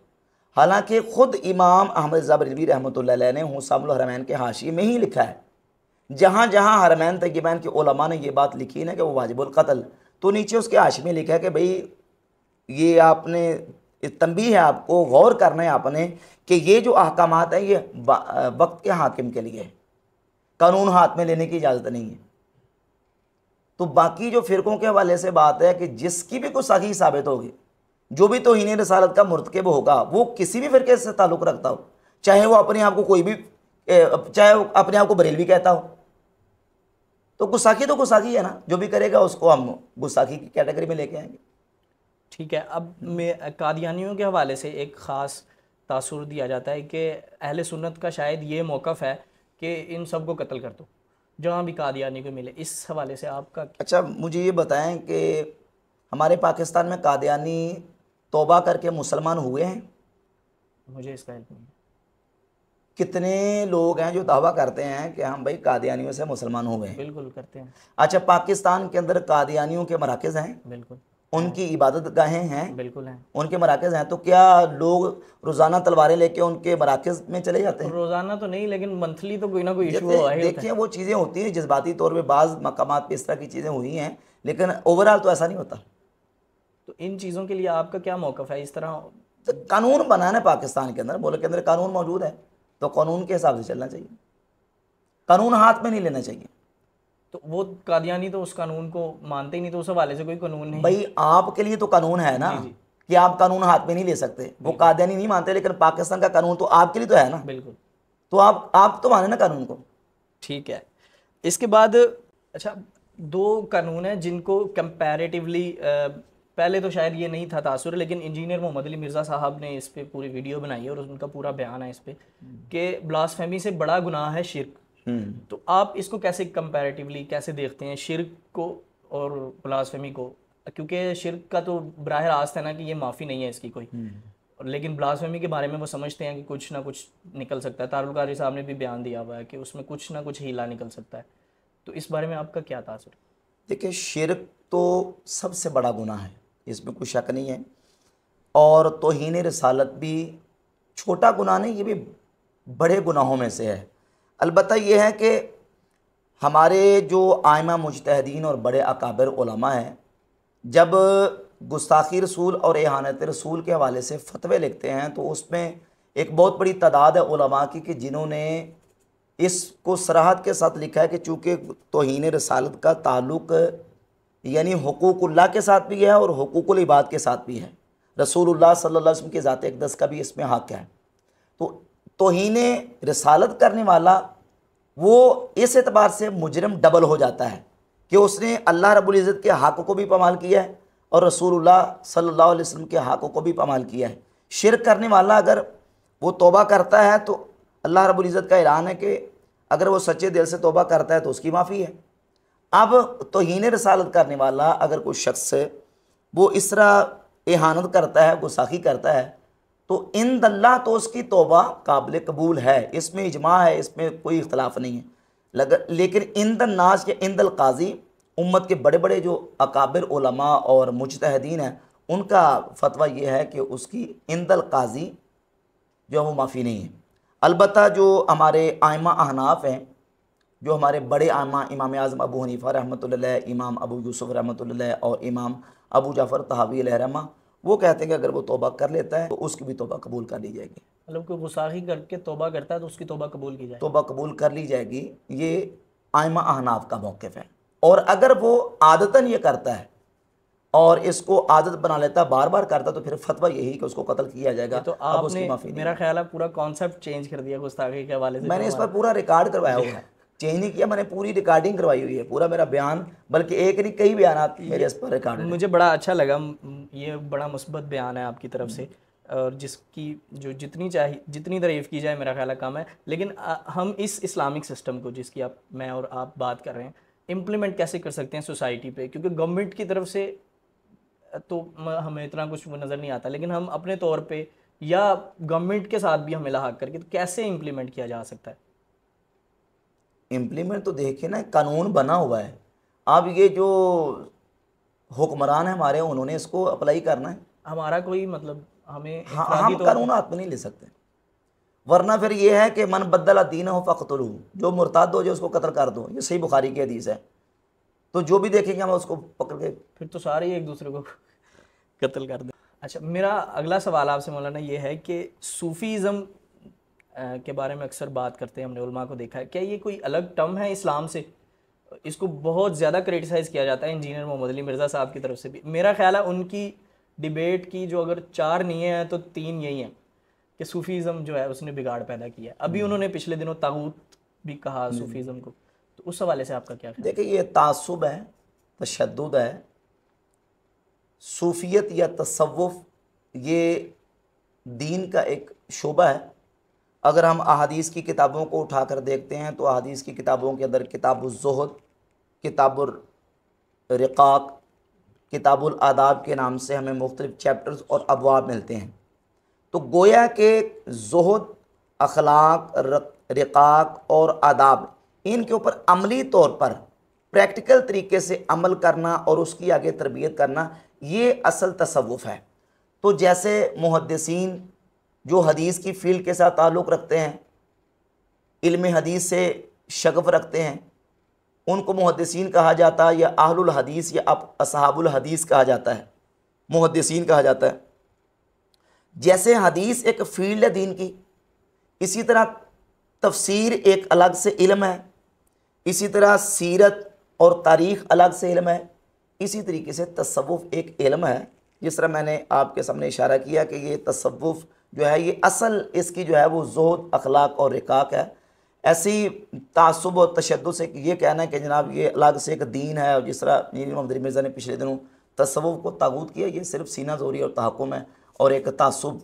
हालांकि ख़ुद इमाम अहमद बरेलवी रहमतुल्लाह अलैह ने हुसामुल हरमैन के हाशिए में ही लिखा है, जहाँ जहाँ हरमैन तय्यबैन के उलमा ने ये बात लिखी ना कि वो वाजिबुल कत्ल, तो नीचे उसके हाशिए में लिखा है कि भाई ये आपने तंबीह है, आपको गौर करना है आपने कि ये जो अहकामात हैं ये वक्त के हाकिम के लिए, कानून हाथ में लेने की इजाज़त नहीं है। तो बाकी जो फ़िरक़ों के हवाले से बात है कि जिसकी भी गुस्ताखी साबित होगी, जो भी तौहीन रिसालत का मुर्तकिब होगा, वो किसी भी फ़िरक़े से ताल्लुक़ रखता हो, चाहे वो अपने आप को कोई भी चाहे वो अपने आप को बरेलवी कहता हो, तो गुस्ताखी है ना, जो भी करेगा उसको हम गुस्ताखी की कैटेगरी में लेके आएंगे। ठीक है। अब कादियानियों के हवाले से एक ख़ास तासुर दिया जाता है कि अहले सुन्नत का शायद ये मौक़िफ़ है कि इन सब को कत्ल कर दो जहाँ भी कादियानी को मिले। इस हवाले से आपका? अच्छा, मुझे ये बताएं कि हमारे पाकिस्तान में कादियानी तौबा करके मुसलमान हुए हैं? मुझे इसका इल्म नहीं है। कितने लोग हैं जो दावा करते हैं कि हम भाई कादियानियों से मुसलमान हो गए? बिल्कुल करते हैं। अच्छा, पाकिस्तान के अंदर कादियानियों के मराकज़ हैं? बिल्कुल। उनकी इबादत गाहें हैं? बिल्कुल हैं। उनके मराकज़ हैं, तो क्या लोग रोज़ाना तलवारें लेके उनके मराकज़ में चले जाते हैं? रोज़ाना तो नहीं, लेकिन मंथली तो कोई ना कोई इशू होता है। देखिए वो चीज़ें होती हैं जज्बाती तौर पे, बाज़ मकामात पे इस तरह की चीज़ें हुई हैं, लेकिन ओवरऑल तो ऐसा नहीं होता। तो इन चीज़ों के लिए आपका क्या मौक़िफ़ है? इस तरह तो कानून बना है पाकिस्तान के अंदर, मुल्क के अंदर कानून मौजूद है, तो कानून के हिसाब से चलना चाहिए, कानून हाथ में नहीं लेना चाहिए। तो वो कादियानी तो उस कानून को मानते ही नहीं, तो उस हवाले से कोई कानून नहीं। भाई आपके लिए तो कानून है ना कि आप कानून हाथ में नहीं ले सकते, वो कादियानी नहीं मानते, लेकिन पाकिस्तान का कानून तो आपके लिए तो है ना। बिल्कुल। तो आप तो माने ना कानून को। ठीक है। इसके बाद अच्छा, दो कानून हैं जिनको कंपैरेटिवली पहले तो शायद ये नहीं था तासुर, लेकिन इंजीनियर मोहम्मद अली मिर्ज़ा साहब ने इस पे पूरी वीडियो बनाई है और उनका पूरा बयान है इस पे कि ब्लास्फेमी से बड़ा गुनाह है शिर्क। तो आप इसको कैसे कंपैरेटिवली कैसे देखते हैं, शिर्क को और ब्लास्फेमी को? क्योंकि शिर्क का तो बराह रास्त है ना कि ये माफ़ी नहीं है इसकी कोई, लेकिन ब्लास्फेमी के बारे में वो समझते हैं कि कुछ ना कुछ निकल सकता है। तारुल कारी साहब ने भी बयान दिया हुआ है कि उसमें कुछ ना कुछ हीला निकल सकता है। तो इस बारे में आपका क्या तासुर? देखिए, शिर्क तो सबसे बड़ा गुनाह है, इसमें कोई शक नहीं है, और तौहीन रिसालत भी छोटा गुनाह नहीं, ये भी बड़े गुनाहों में से है। अलबत्ता ये है कि हमारे जो आइमा मुजतहिदीन और बड़े अकाबिर उलमा हैं, जब गुस्ताखी रसूल और एहानत रसूल के हवाले से फतवे लिखते हैं, तो उसमें एक बहुत बड़ी तादाद है उलमा की कि जिन्होंने इसको सराहत के साथ लिखा है कि चूँकि तौहीन रिसालत का ताल्लुक़ यानी हुकूकुल्लाह के साथ भी है और हुकूकुल इबाद के साथ भी है। रसूलुल्लाह सल्लल्लाहु अलैहि वसल्लम के ज़ात अक़दस का भी इसमें हक़ है। तो तौहीन रिसालत करने वाला वो इस एतबार से मुजरिम डबल हो जाता है कि उसने अल्लाह रब्बुल इज़्ज़त के हक़ को भी पामाल किया है और रसूलुल्लाह सल्लल्लाहु अलैहि वसल्लम के हक़ को भी पामाल किया है। शिरक करने वाला अगर वो तौबा करता है तो अल्लाह रब्बुल इज़्ज़त का ऐलान है कि अगर वो सच्चे दिल से तौबा करता है तो उसकी माफ़ी है। अब तौहीन रिसालत करने वाला अगर कोई शख्स वो इस तरह एहानत करता है, गुस्ताखी करता है, तो इन दल्ला तो उसकी तौबा काबिल कबूल है, इसमें इजमा है, इसमें कोई इख्तलाफ नहीं है। लेकिन इन द नाज या इन दल काजी उम्मत के बड़े बड़े जो अकाबिर उलमा और मुजतहिदीन हैं उनका फतवा ये है कि उसकी इन दल काजी जो वो माफ़ी नहीं है। अलबत्ता जो हमारे आइमा अहनाफ हैं, जो हमारे बड़े आइमा इमाम आज़म अबू हनीफ़ा रहमतुल्लाह अलैह, इमाम अबू यूसुफ रहमतुल्लाह अलैह और इमाम अबू जाफ़र तहावी अलैहिर्रहमा, वो कहते हैं कि अगर वो तौबा कर लेता है तो उसकी भी तौबा कबूल कर ली जाएगी। मतलब कोई गुस्ताखी करके तौबा करता है तो उसकी तौबा कबूल की जाए, तौबा कबूल कर ली जाएगी। ये आइमा अहनाफ का मौक़िफ़ है। और अगर वो आदतन ये करता है और इसको आदत बना लेता है, बार बार करता, तो फिर फतवा यही कि उसको कत्ल किया जाएगा। तो अब उसकी आपने माफ़ी नहीं। मेरा ख्याल है पूरा कॉन्सेप्ट चेंज कर दिया गुस्ताखी के हवाले से। मैंने इस पर पूरा रिकॉर्ड करवाया हुआ है, चेंज नहीं किया, मैंने पूरी रिकॉर्डिंग करवाई हुई है, पूरा मेरा बयान, बल्कि एक नहीं कई बयान मेरे इस पर रिकॉर्ड है। मुझे बड़ा अच्छा लगा, ये बड़ा मुस्बत बयान है आपकी तरफ से, और जिसकी जो जितनी तारीफ़ की जाए मेरा ख्याल है कम है। लेकिन हम इस इस्लामिक सिस्टम को जिसकी मैं और आप बात कर रहे हैं, इम्प्लीमेंट कैसे कर सकते हैं सोसाइटी पे? क्योंकि गवर्नमेंट की तरफ से तो हमें इतना कुछ नज़र नहीं आता, लेकिन हम अपने तौर पे या गवर्नमेंट के साथ भी हमें लाहक करके तो कैसे इम्प्लीमेंट किया जा सकता है? इम्प्लीमेंट तो देखिए ना, कानून बना हुआ है। अब ये जो हुक्मरान है हमारे, उन्होंने इसको अप्लाई करना है। हमारा कोई मतलब हमें हाँ, इफरादी हम तौर कानून हाथ में नहीं ले सकते, वरना फिर ये है कि मन बदला दीन हो फ़क़्तुलहू, जो मुर्ताद हो जाए उसको कत्ल कर दो। ये सही बुखारी की हदीस है। तो जो भी देखेंगे हम उसको पकड़ के, फिर तो सारे ही एक दूसरे को कत्ल कर दें। अच्छा, मेरा अगला सवाल आपसे मौलाना ये है कि सूफ़ीज़म के बारे में अक्सर बात करते हैं, हमने उलमा को देखा है, क्या ये कोई अलग टर्म है इस्लाम से? इसको बहुत ज़्यादा क्रिटिसाइज़ किया जाता है इंजीनियर मोहम्मद अली मिर्ज़ा साहब की तरफ से भी। मेरा ख्याल है उनकी डिबेट की जो अगर 4 नीयें हैं तो 3 यही हैं कि सूफ़ीज़म जो है उसने बिगाड़ पैदा किया है। अभी उन्होंने पिछले दिनों तागूत भी कहा सूफ़ीज़म को, तो उस हवाले से आपका क्या ख्याल है? देखिए ये तासुब है, तशद्दुद है। सूफियत या तसव्वुफ ये दीन का एक शोबा है। अगर हम अहादीस की किताबों को उठाकर देखते हैं तो अहादीस की किताबों के अंदर किताबुल ज़ुहद, किताबुल रिक़ाक़, किताबुल आदाब के नाम से हमें मुख्तलिफ़ चैप्टर्स और अबवाब मिलते हैं। तो गोया के ज़ुहद, अखलाक, रिक़ाक़ और आदाब, इनके ऊपर अमली तौर पर प्रैक्टिकल तरीके से अमल करना और उसकी आगे तरबियत करना, ये असल तसव्वुफ़ है। तो जैसे मुहद्दिसीन जो हदीस की फ़ील्ड के साथ ताल्लुक़ रखते हैं, इल्म हदीस से शगफ़ रखते हैं, उनको मुहद्दिसीन कहा जाता है, या अहलुल हदीस या असहाबुल हदीस कहा जाता है, मुहद्दिसीन कहा जाता है। जैसे हदीस एक फ़ील्ड है दीन की, इसी तरह तफसीर एक अलग से इल्म है, इसी तरह सीरत और तारीख़ अलग से इल्म है, इसी तरीके से तसव्वुफ़ एक इल्म है। जिस तरह मैंने आपके सामने इशारा किया कि ये तसव्वुफ़ जो है ये असल इसकी जो है वो ज़ुहद, अखलाक और रिक़ाक़ है। ऐसी तासुब और तशद्दुद से ये कहना है कि जनाब ये अलग से एक दीन है, और जिस तरह मोहम्मद अली मिर्ज़ा ने पिछले दिनों तसव्वुफ़ को तागूत किया, ये सिर्फ सीना ज़ोरी और तहक्कुम है और एक तासुब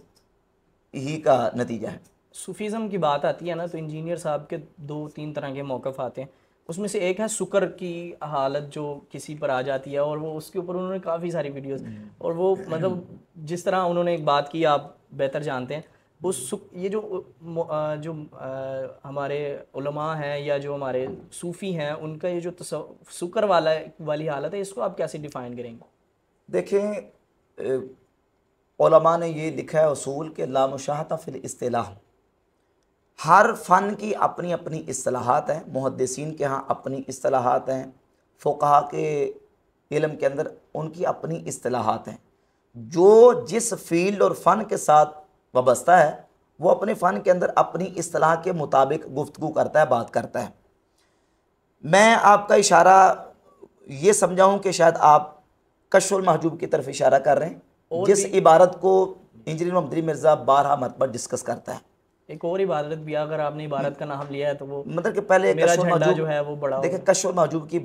ही का नतीजा है। सूफ़ीज़म की बात आती है ना, तो इंजीनियर साहब के 2-3 तरह के मौक़िफ़ आते हैं। उसमें से एक है शुक्र की हालत जो किसी पर आ जाती है, और वो उसके ऊपर उन्होंने काफ़ी सारी वीडियोस, और वो मतलब जिस तरह उन्होंने एक बात की आप बेहतर जानते हैं, ये जो हमारे उलमा हैं या जो हमारे सूफ़ी हैं, उनका ये जो शुक्र वाली हालत है, इसको आप कैसे डिफ़ाइन करेंगे? देखें, उलमा ने ये लिखा है उसूल के ला मुशाहता फिल इस्तिलाह, हर फ़न की अपनी अपनी इस्तिलाहात हैं। मुहद्दिसीन के यहाँ अपनी इस्तिलाहात हैं, फ़ुक़हा के इल्म के अंदर उनकी अपनी इस्तिलाहात हैं। जो जिस फ़ील्ड और फ़न के साथ वाबस्ता है वो अपने फ़न के अंदर अपनी इस्तिलाह के मुताबिक गुफ्तगू करता है, बात करता है। मैं आपका इशारा ये समझा हूँ कि शायद आप कश्फुल महजूब की तरफ इशारा कर रहे हैं, और जिस इबारत को इंजीनियर मोहम्मद अली मिर्ज़ा 12 मरतबा डिस्कस करता है। एक और इबादत भी, अगर आपने इबादत का नाम लिया है तो वो मतलब कि पहले मेरा कश्फुल झंडा महजूब, जो है वो बड़ा देखिए होगा। कश्फुल महजूब की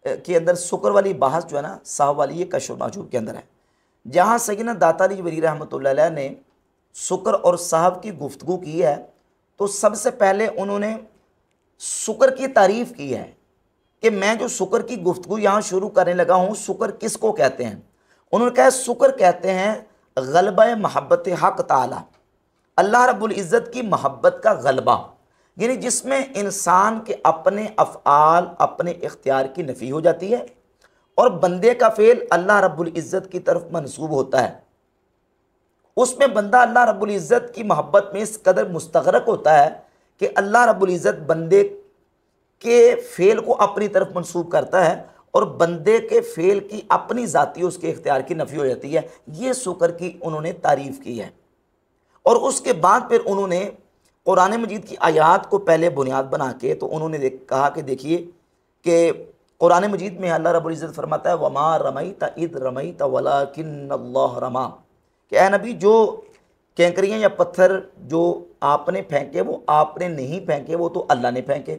के अंदर शुक्र वाली बहस जो है ना, साहब वाली, ये कश्फुल महजूब के अंदर है, जहाँ सैयदना दातारी वली रहमतुल्लाह अलैह ने शुक्र और साहब की गुफ्तगू की है। तो सबसे पहले उन्होंने शुक्र की तारीफ़ की है कि मैं जो शुक्र की गुफ्तगू यहाँ शुरू करने लगा हूँ, शुक्र किसको कहते हैं। उन्होंने कहा शुक्र कहते हैं गलबा महब्बत हक़ ताला, अल्लाह रब्बुल इज़्ज़त की मोहब्बत का गलबा, यानी जिसमें इंसान के अपने अफ़आल, अपने इख्तियार की नफ़ी हो जाती है और बंदे का फ़ेल अल्लाह रब्बुल इज़्ज़त की तरफ मंसूब होता है। उसमें बंदा अल्लाह रब्बुल इज़्ज़त की मोहब्बत में इस कदर मुस्तग़रक़ होता है कि अल्लाह रब्बुल इज़्ज़त बंदे के फ़ेल को अपनी तरफ मंसूब करता है और बंदे के फ़ेल की अपनी ज़ाती उसके इख्तियार की नफ़ी हो जाती है। ये शुक्र की उन्होंने तारीफ़ की है। और उसके बाद फिर उन्होंने कुरान मजीद की आयात को पहले बुनियाद बना के तो उन्होंने कहा कि देखिए कि कुरान मजीद में अल्लाह रब्बुल इज़्ज़त फरमाता है वमा रमैता इद रमैता वलाकिन्नल्लाह रमा, कि ए नबी जो कैंकरियाँ या पत्थर जो आपने फेंके वो आपने नहीं फेंके, वो तो अल्लाह ने फेंके।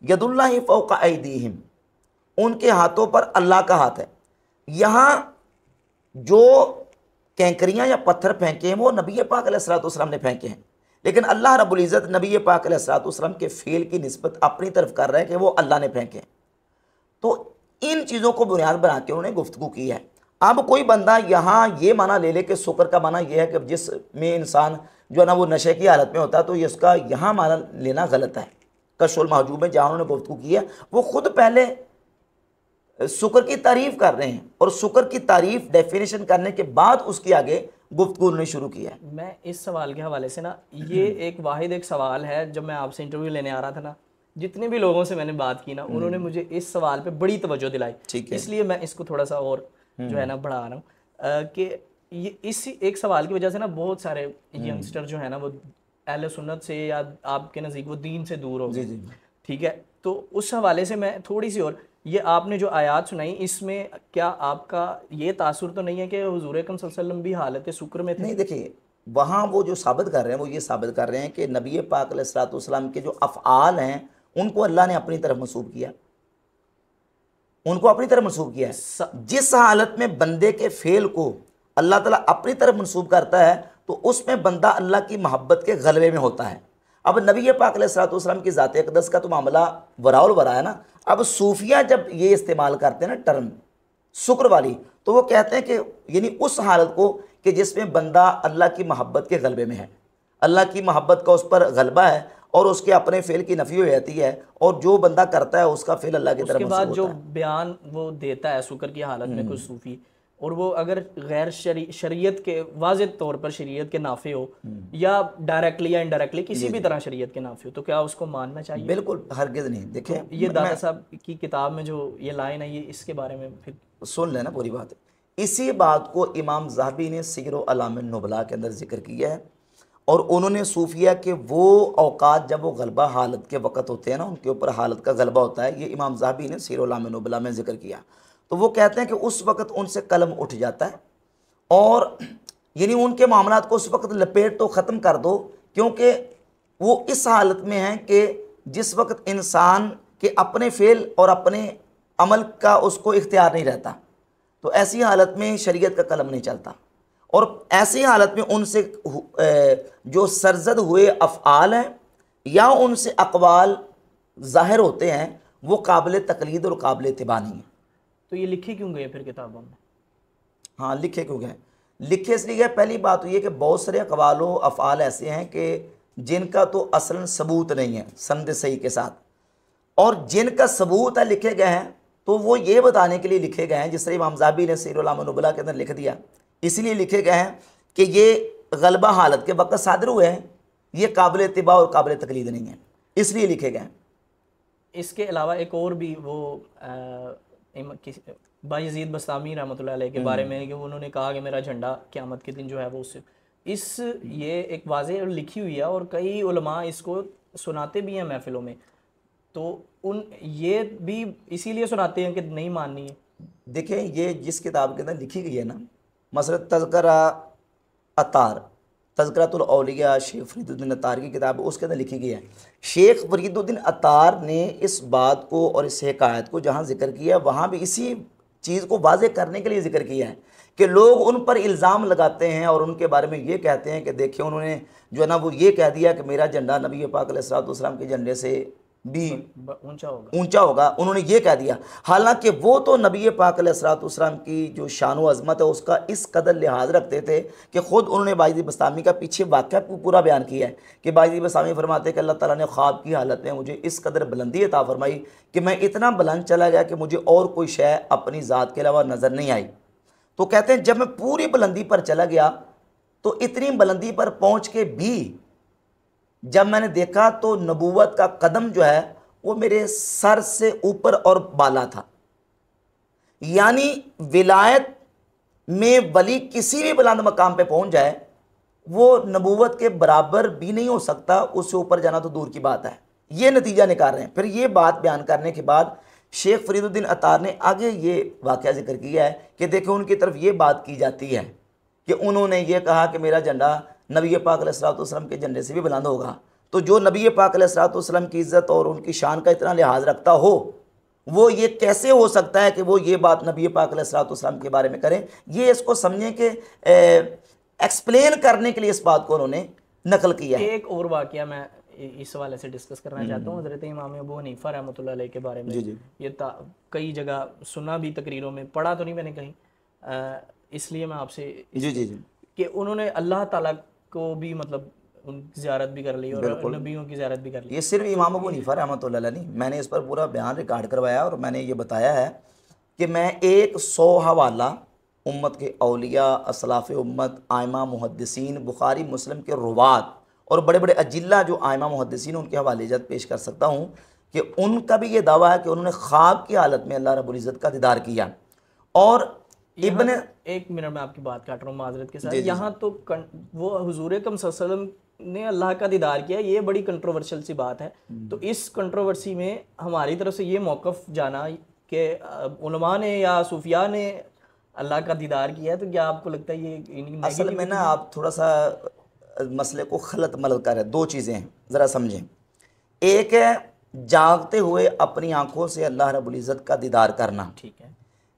यदुल्लाहि फौका ऐदीहिम, उनके हाथों पर अल्लाह का हाथ है। यहाँ जो कैंकरियाँ या पत्थर फेंके हैं वो नबी पाक अलैहिस्सलाम ने फेंके हैं, लेकिन अल्लाह रब्बुल इज़्ज़त नबी पाक अलैहिस्सलाम के फ़ेल की निस्बत अपनी तरफ कर रहे हैं कि वो अल्लाह ने फेंके हैं। तो इन चीज़ों को बुनियाद बना के उन्होंने गुफ्तगू की है। अब कोई बंदा यहाँ ये माना ले ले कि शुक्र का माना यह है कि जिसमें इंसान जो है ना वो नशे की हालत में होता है, तो ये उसका यहाँ माना लेना गलत है। कश्फुल महजूब में जहाँ उन्होंने गुफ्तगू की है वो खुद पहले शुक्र की तारीफ़ कर रहे हैं और शुक्र की तारीफ़ डेफिनेशन करने के बाद उसके आगे गुफ्तगू उन्होंने शुरू की है। मैं इस सवाल के हवाले से ना, ये एक वाहिद एक सवाल है, जब मैं आपसे इंटरव्यू लेने आ रहा था ना, जितने भी लोगों से मैंने बात की ना, उन्होंने मुझे इस सवाल पे बड़ी तवज्जो दिलाई, ठीक है। इसलिए मैं इसको थोड़ा सा और जो है ना बढ़ा रहा हूँ कि ये इसी एक सवाल की वजह से ना बहुत सारे यंगस्टर जो है ना वो अहले सुन्नत से या आपके नज़दीक वो दीन से दूर हो जी गए। जी। ठीक है, तो उस हवाले से मैं थोड़ी सी और, ये आपने जो आयात सुनाई इसमें क्या आपका ये तासुर तो नहीं है कि हुजूर अकरम सल्लल्लाहु अलैहि वसल्लम भी हालत शुक्र में थे? नहीं, देखिए वहाँ वो जो साबित कर रहे हैं वो ये साबित कर रहे हैं कि नबी पाक अलैहिस्सलाम के जो अफ़आल हैं उनको अल्लाह ने अपनी तरफ मंसूब किया, उनको अपनी तरफ मंसूब किया है। जिस हालत में बंदे के फ़ेल को अल्लाह ताला अपनी तरफ मंसूब करता है तो उसमें बंदा अल्लाह की मोहब्बत के गलबे में होता है। अब नबी पाक अलैहिस्सलाम की ज़ात अक़दस का तो मामला वराउल वरा है ना। अब सूफिया जब ये इस्तेमाल करते हैं ना टर्म शुक्र वाली, तो वो कहते हैं कि यानी उस हालत को कि जिसमें बंदा अल्लाह की मोहब्बत के गलबे में है, अल्लाह की मोहब्बत का उस पर गलबा है और उसके अपने फ़ेल की नफ़ी हो जाती है और जो बंदा करता है उसका फ़ेल अल्लाह की तरफ उसके बाद मंसूब जो होता है। बयान वो देता है शुक्र की हालत में कुछ सूफी, और वो अगर गैर शरीयत के वाज़ेह तौर पर शरीयत के नाफे हो या डायरेक्टली या इनडायरेक्टली किसी भी तरह शरीयत के नाफे हो, तो क्या उसको मानना चाहिए? बिल्कुल हरगिज़ नहीं। तो देखिए ये दाता साहब की किताब में जो ये लाइन है, ये इसके बारे में फिर सुन लेना पूरी बात। इसी बात को इमाम ज़हाबी ने सीर व अलामिन नुबला के अंदर जिक्र किया है और उन्होंने सूफिया के वो औकात जब वो गलबा हालत के वक़्त होते हैं ना, उनके ऊपर हालत का गलबा होता है, ये इमाम ज़हाबी ने सीर व अलामिन नुबला में जिक्र किया। तो वो कहते हैं कि उस वक़्त उनसे कलम उठ जाता है और यानी उनके मामलात को उस वक़्त लपेट तो ख़त्म कर दो, क्योंकि वो इस हालत में हैं कि जिस वक़्त इंसान के अपने फ़ेल और अपने अमल का उसको इख्तियार नहीं रहता, तो ऐसी हालत में शरीयत का कलम नहीं चलता। और ऐसी हालत में उनसे जो सरजद हुए अफ़आल हैं या उनसे अक़वाल ज़ाहिर होते हैं वो काबिल तक़लीद और काबिल इत्तिबा नहीं है। तो ये लिखे क्यों गए फिर किताबों में? हाँ, लिखे क्यों गए? लिखे इसलिए गए, पहली बात तो ये कि बहुत सारे अक़वाल व अफ़आल ऐसे हैं कि जिनका तो असलन सबूत नहीं है सनद सही के साथ, और जिनका सबूत है लिखे गए हैं तो वो ये बताने के लिए लिखे गए हैं, जिस तरह इमाम ज़हाबी ने सीर व अलामिन नुबला के अंदर लिख दिया, इसलिए लिखे गए हैं कि ये गलबा हालत के वक़्त सादर हुए हैं, ये काबिल इत्तिबा और काबिल तक़लीद नहीं है, इसलिए लिखे गए हैं। इसके अलावा एक और भी वो बायज़ीद बस्तामी रहमतुल्लाह अलैह के बारे में कि उन्होंने कहा कि मेरा झंडा क़यामत के दिन जो है वो उससे ये एक वाज़ेह और लिखी हुई है और कई उलमा इसको सुनाते भी हैं महफ़िलों में। तो उन ये भी इसीलिए सुनाते हैं कि नहीं माननी है। देखें, ये जिस किताब के अंदर लिखी गई है ना, मसलन तज़किरा अतार, तज़किरतुल औलिया शेख फरीदुद्दीन अतार की किताब है, उसके अंदर लिखी गई है। शेख फरीदुद्दीन अतार ने इस बात को और इस हिकायत को जहाँ जिक्र किया है, वहाँ भी इसी चीज़ को वाज़े करने के लिए जिक्र किया है कि लोग उन पर इल्ज़ाम लगाते हैं और उनके बारे में ये कहते हैं कि देखिए उन्होंने जो है ना वो ये कह दिया कि मेरा झंडा नबी पाक अलैहिस्सलाम के झंडे से भी ऊंचा होगा। ऊंचा होगा, उन्होंने ये कह दिया। हालांकि वो तो नबी पाक अलैहिस्सलाम की जो शान व अज़मत है उसका इस कदर लिहाज रखते थे कि ख़ुद उन्होंने बायज़ीद बस्तामी का पीछे वाक़या पूरा बयान किया है कि बायज़ीद बस्तामी फरमाते कि अल्लाह ताला ने ख्वाब की हालत में मुझे इस कदर बुलंदी अता फरमाई कि मैं इतना बुलंद चला गया कि मुझे और कोई शय अपनी ज़ात के अलावा नज़र नहीं आई। तो कहते हैं जब मैं पूरी बुलंदी पर चला गया तो इतनी बुलंदी पर पहुँच के भी जब मैंने देखा तो नबूवत का कदम जो है वो मेरे सर से ऊपर और बाला था। यानी विलायत में वली किसी भी बुलंद मकाम पे पहुंच जाए वो नबूवत के बराबर भी नहीं हो सकता, उससे ऊपर जाना तो दूर की बात है। ये नतीजा निकाल रहे हैं। फिर ये बात बयान करने के बाद शेख फरीदुद्दीन अतार ने आगे ये वाक़या जिक्र किया है कि देखो उनकी तरफ ये बात की जाती है कि उन्होंने ये कहा कि मेरा झंडा नबी पाक अलैहिस्सलाम के झंडे से भी बुलंद होगा। तो जो नबी पाक अलैहिस्सलाम की इज़्ज़त और उनकी शान का इतना लिहाज रखता हो, वो ये कैसे हो सकता है कि वो ये बात नबी पाक अलैहिस्सलाम के बारे में करें। ये इसको समझें कि एक्सप्लेन करने के लिए इस बात को उन्होंने नकल किया है। एक और वाक़या मैं इस हवाले से डिस्कस करना चाहता हूँ, हज़रत इमाम अबू हनीफा रहमतुल्लाह अलैह के बारे में। जी। ये कई जगह सुना भी, तकरीरों में पढ़ा तो नहीं मैंने कहीं, इसलिए मैं आपसे जी कि उन्होंने अल्लाह ताला को भी मतलब उनकी ज़ियारत भी कर ली और नबियों की ज़ियारत भी कर ली। ये सिर्फ इमाम अबू हनीफा रहमतुल्लाह अलैह नहीं, मैंने इस पर पूरा बयान रिकॉर्ड करवाया और मैंने ये बताया है कि मैं 100 हवाला उम्मत के औलिया, असलाफ़ उम्मत, आइमा मुहद्दिसीन, बुखारी मुस्लिम के रुवात और बड़े बड़े अजिल्ला जो आइमा मुहद्दिसीन उनके हवाले जात पेश कर सकता हूँ कि उनका भी ये दावा है कि उन्होंने ख्वाब की हालत में अल्लाह रब्बुल इज़्ज़त का दीदार किया। और इब्न, एक मिनट में आपकी बात काट रहा हूँ माजरत के साथ, यहाँ तो वो हुजूर अकरम सल्लल्लाहु अलैहि वसल्लम ने अल्लाह का दीदार किया, ये बड़ी कंट्रोवर्शियल सी बात है। तो इस कंट्रोवर्सी में हमारी तरफ से ये मौक़िफ़ जाना कि उलमा ने या सूफिया ने अल्लाह का दीदार किया है, तो क्या आपको लगता है ये असल में ना आप थोड़ा सा मसले को खलत मलत कर रहे हैं। दो चीज़ें हैं, ज़रा समझें। एक है जागते हुए अपनी आंखों से अल्लाह रब्बुल इज़्ज़त का दीदार करना, ठीक है,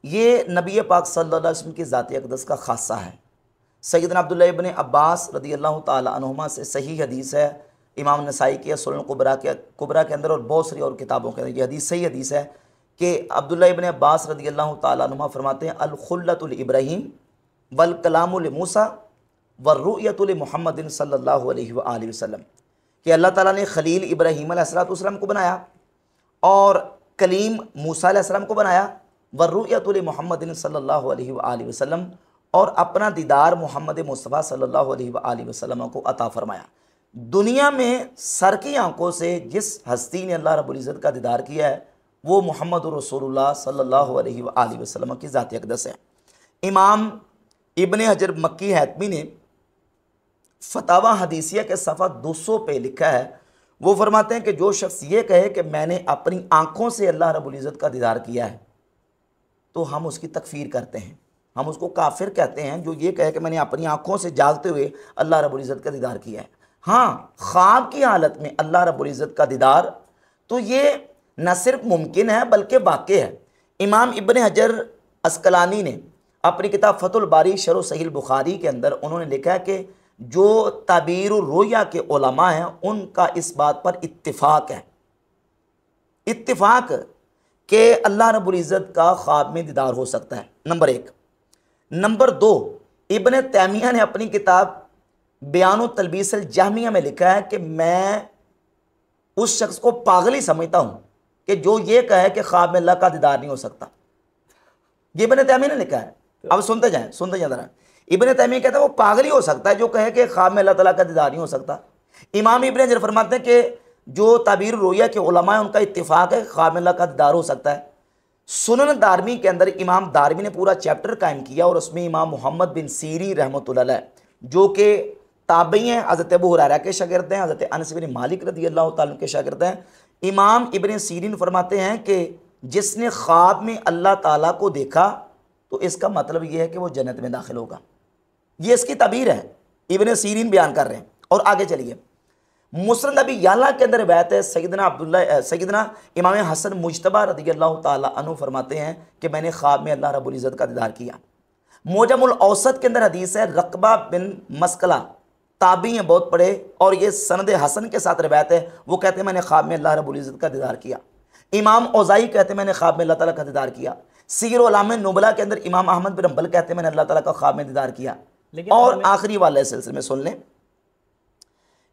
ये नबी पाक सल्लल्लाहु अलैहि वसल्लम की ज़ात अक़दस का ख़ासा है। सैयदना अब्दुल्लाह इब्न अब्बास रज़ियल्लाहु ताला अन्हुमा से सही हदीस है, इमाम नसाई की सुनन कुबरा के अंदर और बहुत सारी और किताबों के अंदर ये हदीस सही हदीस है कि अब्दुल्लाह इब्न अब्बास रज़ियल्लाहु ताला अन्हुमा फरमाते हैं अल खुल्लतुल इब्राहीम वल कलामुल मूसा व रुयतुल मुहम्मदिन सल्लल्लाहु अलैहि वसल्लम कि अल्लाह ताला ने खलील इब्राहीम अलैहिस्सलाम को बनाया और कलीम मूसा अलैहिस्सलाम को बनाया, व रुयतुल मुहम्मदिन सल्लल्लाहु अलैहि वसल्लम और अपना दीदार मोहम्मद मुस्तफ़ा सल्लल्लाहु अलैहि वसल्लम को अता फरमाया। दुनिया में सर की आंखों से जिस हस्ती ने अल्लाह रब्बुल इज़्ज़त का दीदार किया है वो मोहम्मद रसूलुल्लाह सल्लल्लाहु अलैहि वसल्लम की ज़ात अक़दस है। इमाम इब्न हजर मक्की हैतमी ने फतावा हदीसिया के सफ़ा 200 पे लिखा है, वो फरमाते हैं कि जो शख्स ये कहे कि मैंने अपनी आँखों से अल्लाह रब्बुल इज़्ज़त का दीदार किया है तो हम उसकी तकफ़ीर करते हैं, हम उसको काफिर कहते हैं जो ये कहे कि मैंने अपनी आँखों से जागते हुए अल्लाह रब्बुल इज़्ज़त का दीदार किया है। हाँ, ख्वाब की हालत में अल्लाह रब्बुल इज़्ज़त का दीदार तो ये न सिर्फ मुमकिन है बल्कि वाक़ई है। इमाम इब्न हजर अस्कलानी ने अपनी किताब फतुल बारी शरह सहीह बुखारी के अंदर उन्होंने लिखा है कि जो ताबीर रोया के उलमा हैं उनका इस बात पर इत्तिफाक है, इत्तिफाक कि अल्लाह रब्बुल इज़्ज़त का ख्वाब में दीदार हो सकता है, नंबर 1। नंबर 2, इब्न तैमिया ने अपनी किताब बयान तलबीस अल जहमिया में लिखा है कि मैं उस शख्स को पागल ही समझता हूँ कि जो ये कहे कि ख्वाब में अल्लाह का दीदार नहीं हो सकता। ये इब्न तैमिया ने लिखा है। अब सुनते जाएं ज़रा। इब्न तैमिया कहता है वो पागल ही हो सकता है जो कहे कि ख्वाब में अल्लाह ताला का दीदार नहीं हो सकता। इमाम इब्न हजर फरमाते हैं कि जो ताबीर रोया के उलमा है उनका इत्तिफाक है ख्वाब में अल्लाह का दीदार हो सकता है। सुनन दारमी के अंदर इमाम दारमी ने पूरा चैप्टर कायम किया और उसमें इमाम मोहम्मद बिन सीरी रहमतुल्लाह अलैह जो कि ताबई हैं, हज़रत अबू हुरैरा के शागिर्द हैं, हज़रत अनस बिन मालिक रज़ियल्लाहु ताला के शागिर्द हैं, इमाम इब्न सीरीन फरमाते हैं कि जिसने ख्वाब में अल्लाह ताला को देखा तो इसका मतलब यह है कि वो जन्नत में दाखिल होगा। ये इसकी तबीर है, इब्न सीरीन बयान कर रहे हैं। और आगे चलिए, मुस्नद अबी याला के अंदर रिवायत है, सैयदना इमाम हसन मुज्तबा रज़ियल्लाहु ताला अन्हु फरमाते हैं कि मैंने ख्वाब में अल्लाह रब्बुल इज़्ज़त का दीदार किया। मोजमुल औसत के अंदर हदीस है, रकबा बिन मस्कला ताबी हैं, बहुत पढ़े, और ये सनद हसन के साथ रिवायत है। वो कहते हैं मैंने ख्वाब में अल्लाह रब्बुल इज़्ज़त का दीदार किया। इमाम औज़ाई कहते हैं मैंने ख्वाब में अल्लाह ताला का दीदार किया। सीर उलाम नुबला के अंदर इमाम अहमद बिन हंबल कहते हैं मैंने अल्लाह ताला का ख्वाब में दीदार किया। और आखिरी वाले सिलसिले में सुन लें,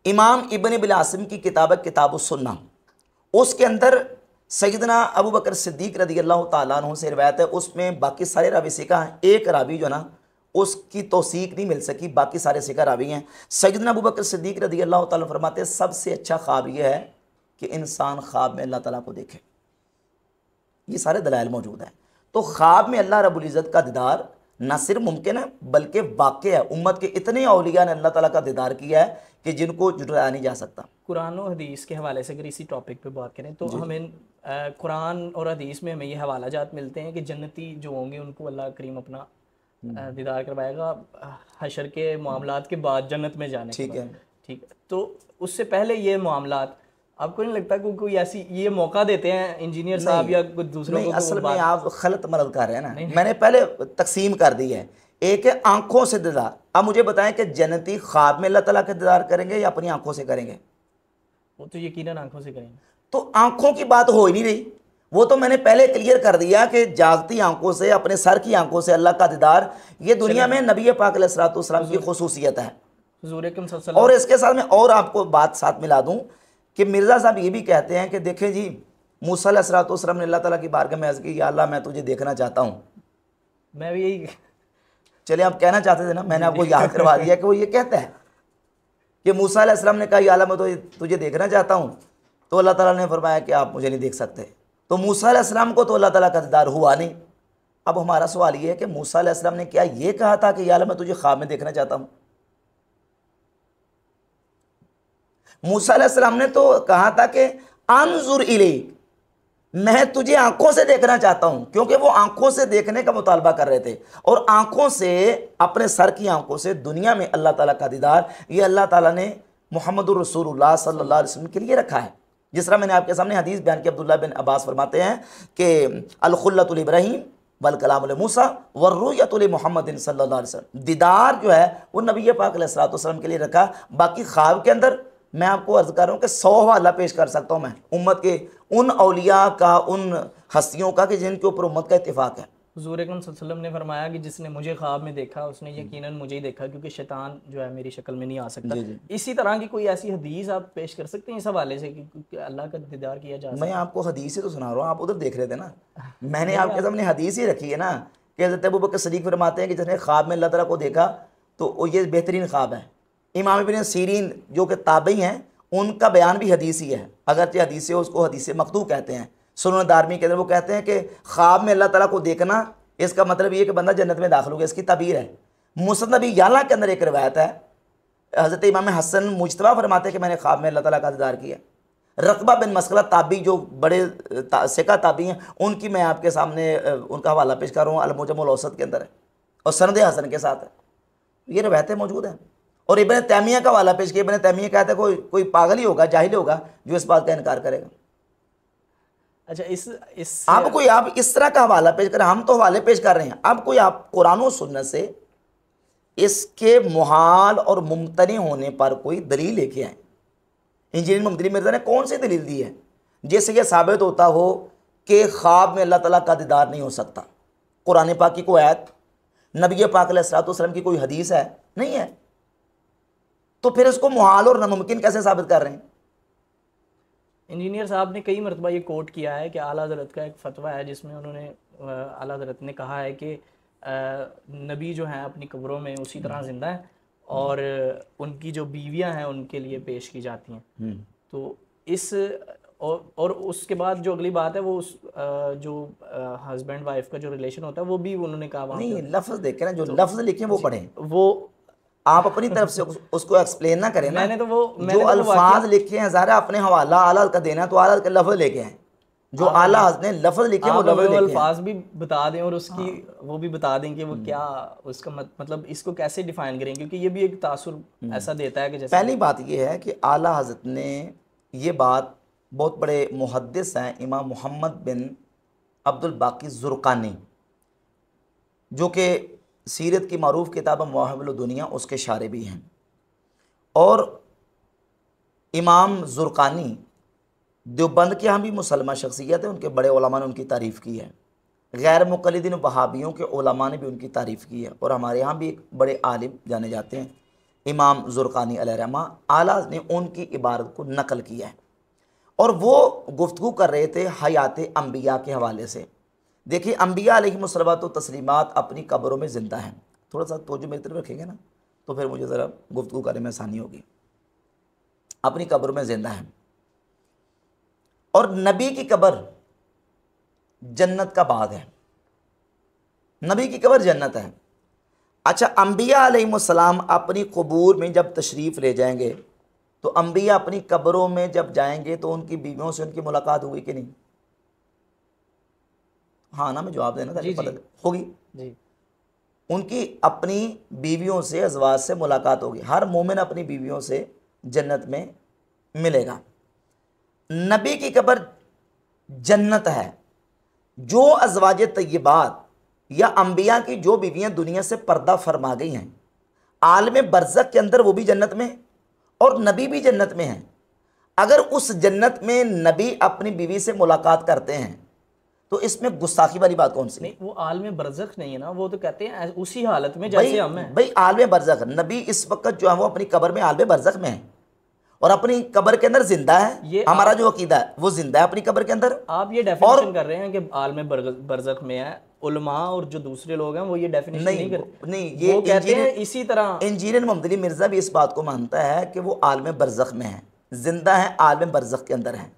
इमाम इब्न बिल आसिम की किताब किताबुस सुन्ना, उसके अंदर सैयदना अबू बकर सिद्दीक रज़ियल्लाहु ताला अन्हु से रिवायत है। उसमें बाकी सारे रावी सिका हैं, एक रावी जो ना उसकी तौसीक नहीं मिल सकी, बाकी सारे सिका रावी हैं। सैयदना अबू बकर सिद्दीक रज़ियल्लाहु ताला फरमाते हैं सबसे अच्छा ख्वाब यह है कि इंसान ख्वाब में अल्लाह ताला को देखे। ये सारे दलाइल मौजूद हैं। तो ख्वाब में अल्लाह रब्बुल इज़्ज़त का दीदार न सिर्फ मुमकिन है बल्कि वाक़ई है। उम्मत के इतने औलिया ने अल्लाह ताला का दीदार किया है कि जिनको जुटाया नहीं जा सकता। कुरान और हदीस के हवाले से अगर इसी टॉपिक पे बात करें तो हमें कुरान और हदीस में हमें ये हवाला जात मिलते हैं कि जन्नती जो होंगे उनको अल्लाह करीम अपना दीदार करवाएगा हशर के मामलात के बाद जन्नत में जाने के बाद। ठीक है, तो उससे पहले ये मामलात आपको नहीं लगता कि कोई ऐसी ये मौका देते हैं इंजीनियर साहब या कुछ दूसरों को? असल में आप गलत मदद कर रहे हैं ना। मैंने पहले तकसीम कर दी है, एक है आंखों से दीदार। अब मुझे बताएं कि जन्नती ख्वाब में अल्लाह ताला के दीदार करेंगे या अपनी आंखों से करेंगे? वो तो यकीनन आंखों से करेंगे। तो आंखों की बात हो ही नहीं रही, वो तो मैंने पहले क्लियर कर दिया कि जागती आंखों से, अपने सर की आंखों से अल्लाह का दीदार, ये दुनिया में नबी पाक अलैहिस्सलातु वस्सलाम की खुसूसियत है। और इसके साथ में और आपको बात साथ मिला दूं कि मिर्ज़ा साहब ये भी कहते हैं कि देखें जी, मूसा अलैहिस्सलातु वस्सलाम ने अल्लाह ताला की बारगाह में अर्ज़ की, या अल्लाह मैं तुझे देखना चाहता हूँ। मैं भी यही, चलिए आप कहना चाहते थे ना, मैंने आपको याद करवा दिया कि वो ये कहता है कि मूसा अलैहिस्सलाम ने कहा या अल्लाह मैं तो तुझे देखना चाहता हूँ, तो अल्लाह ताला ने फरमाया कि आप मुझे नहीं देख सकते। तो मूसा अलैहिस्सलाम को तो अल्लाह ताला का दीदार हुआ नहीं। अब हमारा सवाल ये है कि मूसा अलैहिस्सलाम ने क्या ये कहा था कि या अल्लाह मैं तुझे ख्वाब में देखना चाहता हूँ? मूसा अलैहिस्सलाम ने तो कहा था कि अनजुर इलैक, मैं तुझे आंखों से देखना चाहता हूं, क्योंकि वो आंखों से देखने का मुतालबा कर रहे थे। और आंखों से, अपने सर की आंखों से दुनिया में अल्लाह ताला का दीदार, ये अल्लाह ताला ने मुहम्मदुर रसूलुल्लाह सल्लल्लाहु अलैहि वसल्लम के लिए रखा है। जिस तरह मैंने आपके सामने हदीस बयान की, अब्दुल्लाह बिन अब्बास फरमाते हैं कि अल खुल्लतुल इब्राहीम वल कलामुल मूसा व रुयतुल मुहम्मदिन सल्लल्लाहु अलैहि वसल्लम, दीदार जो है वो नबी पाक अलैहिस्सलातु वस्सलाम के लिए रखा। बाकी ख्वाब के अंदर मैं आपको अर्ज कर रहा हूँ कि 100 हवाला पेश कर सकता हूँ मैं उम्मत के उन औलिया का, उन हस्तियों का कि जिनके ऊपर उम्मत का इत्तिफाक है। हुज़ूर अकरम सल्लल्लाहु अलैहि वसल्लम ने फरमाया कि जिसने मुझे ख्वाब में देखा उसने यकीनन मुझे ही देखा, क्योंकि शैतान जो है मेरी शक्ल में नहीं आ सकता। इसी तरह की कोई ऐसी हदीस आप पेश कर सकते हैं इस हवाले से कि अल्लाह का दीदार किया जा सकता? मैं आपको हदीस ही तो सुना रहा हूँ, आप उधर देख रहे थे ना। मैंने आपके सामने हदीस ही रखी है ना कि हज़रत अबू बकर सिद्दीक़ फरमाते हैं कि जिसने ख्वाब में अल्लाह ताला को देखा तो ये बेहतरीन ख्वाब है। इमाम इब्न सीरीन जो कि ताबई हैं, उनका बयान भी हदीस ही है, अगरचे हदीस है, उसको हदीस मकतू कहते हैं। सुनन दारमी के अंदर वो कहते हैं कि ख्वाब में अल्लाह ताला को देखना, इसका मतलब ये कि बंदा जन्नत में दाखिल हो गया, इसकी तबीर है। मुस्नद अबी याला के अंदर एक रिवायत है, हज़रत इमाम हसन मुज्तबा फरमाते हैं कि मैंने ख्वाब में अल्लाह ताला का दीदार किया। रकबा बिन मस्कला ताबी जो बड़े सिका ताबी हैं, उनकी मैं आपके सामने उनका हवाला पेश कर रहा हूँ, अल-मुजमुल औसत के अंदर है और सनद हसन के साथ है, ये रिवायतें मौजूद हैं। और इब्न तैमिया का हवाला पेश किया। इब्न तैमिया कहता है कोई पागल ही होगा, जाहिल होगा जो इस बात का इनकार करेगा। अच्छा, इस आप कोई आप इस तरह का हवाला पेश करें, हम तो हवाले पेश कर रहे हैं। अब कोई आप कुरान और सुन्नत से इसके मुहाल और मुमतनी होने पर कोई दलील लेके आए। इंजीनियर मुमतनी मिर्ज़ा ने कौन सी दलील दी है जिससे यह साबित होता हो कि ख्वाब में अल्लाह ताला का दीदार नहीं हो सकता? कुरान पाक की कोई आयत, नबी पाक अलैहिस्सलातु वस्सलाम की कोई हदीस है? नहीं है। तो फिर इसको मुहाल और नामुमकिन कैसे साबित कर रहे हैं? इंजीनियर साहब ने कई मरतबा ये कोट किया है कि आला हज़रत का एक फतवा है जिसमें उन्होंने आला हज़रत ने कहा है कि नबी जो हैं अपनी कब्रों में उसी तरह ज़िंदा हैं और उनकी जो बीवियां हैं उनके लिए पेश की जाती हैं। तो इस और उसके बाद जो अगली बात है वो उस जो हस्बैंड वाइफ का जो रिलेशन होता है वो भी उन्होंने कहा वहाँ नहीं, लफ्ज़ देखें ना, जो लफ्ज़ लिखे वो पढ़ें। वो आप अपनी तरफ से उसको एक्सप्लेन ना करें ना। मैंने तो वो जो अल्फाज लिखे हैं ज़ाहिर अपने हवाला आला का देना, तो आला के लफ्ज़ लेके हैं, जो आला ने लफ्ज़ लिखे वो लफ्ज़ लेके हैं। अल्फाज भी बता दें और उसकी वो भी बता दें कि वो क्या उसका मतलब इसको कैसे डिफाइन करें, क्योंकि ये भी एक तासुर ऐसा देता है कि जैसे पहली बात ये है कि आला हज़रत ने ये बात, बहुत बड़े मुहद्दिस हैं इमाम मोहम्मद बिन अब्दुल बाकी ज़ुरक़ानी, जो कि सीरत की मारूफ किताब मवाहिबुल दुनिया उसके शारे भी हैं, और इमाम ज़ुरक़ानी देवबंद के यहाँ भी मुसलमान शख्सियत है, उनके बड़े उलमा ने उनकी तारीफ़ की है, गैर मुक़ल्लिदीन वहाबियों के उलमा ने भी उनकी तारीफ़ की है, और हमारे यहाँ भी एक बड़े आलिम जाने जाते हैं इमाम ज़ुरक़ानी अलैहिर्रहमा। आला ने उनकी इबारत को नकल किया है, और वो गुफ्तगू कर रहे थे हयात अम्बिया के हवाले से। देखिए, अम्बिया अलैहिमुस्सलातो तस्लीमात अपनी कब्रों में ज़िंदा हैं। थोड़ा सा तवज्जो मेरी तरफ रखेंगे ना, तो फिर मुझे ज़रा गुफ्तगू करने में आसानी होगी। अपनी कब्रों में ज़िंदा हैं, और नबी की कब्र जन्नत का बाग है, नबी की कब्र जन्नत है। अच्छा, अम्बिया अलैहिमुस्सलाम अपनी क़ुबूर में जब तशरीफ़ ले जाएंगे, तो अम्बिया अपनी कब्रों में जब जाएंगे तो उनकी बीवियों से उनकी मुलाकात हुई कि नहीं? हाँ ना, मैं जवाब देना था, पता होगी जी। उनकी अपनी बीवियों से, अज़वाज से मुलाकात होगी। हर मोमिन अपनी बीवियों से जन्नत में मिलेगा। नबी की कब्र जन्नत है। जो अज़वाज तय्यबात या अम्बिया की जो बीवियाँ दुनिया से पर्दा फरमा गई हैं, आलम बरज़ख के अंदर वो भी जन्नत में, और नबी भी जन्नत में हैं। अगर उस जन्नत में नबी अपनी बीवी से मुलाकात करते हैं, तो इसमें गुस्ताखी वाली बात कौन सी? नहीं, वो आलम बरज़ख नहीं है ना, वो तो कहते हैं उसी हालत में जैसे हम हैं। भाई आलम बरज़ख, नबी इस वक्त जो है वो अपनी कब्र में आलम बरज़ख में है, और अपनी कब्र के अंदर जिंदा है। हमारा जो अकीदा है वो जिंदा है अपनी कब्र के अंदर। आप ये डेफिनेशन कर रहे हैं कि आलम बरज़ख में है, उलमा और जो दूसरे लोग हैं वो ये डेफिनेशन नहीं करते। नहीं, ये वो कहते हैं इसी तरह। इंजीनियर मोहम्मद अली मिर्ज़ा भी इस बात को मानता है कि वो आलम बरज़ख में है, जिंदा है, आलम बरज़ख के अंदर है,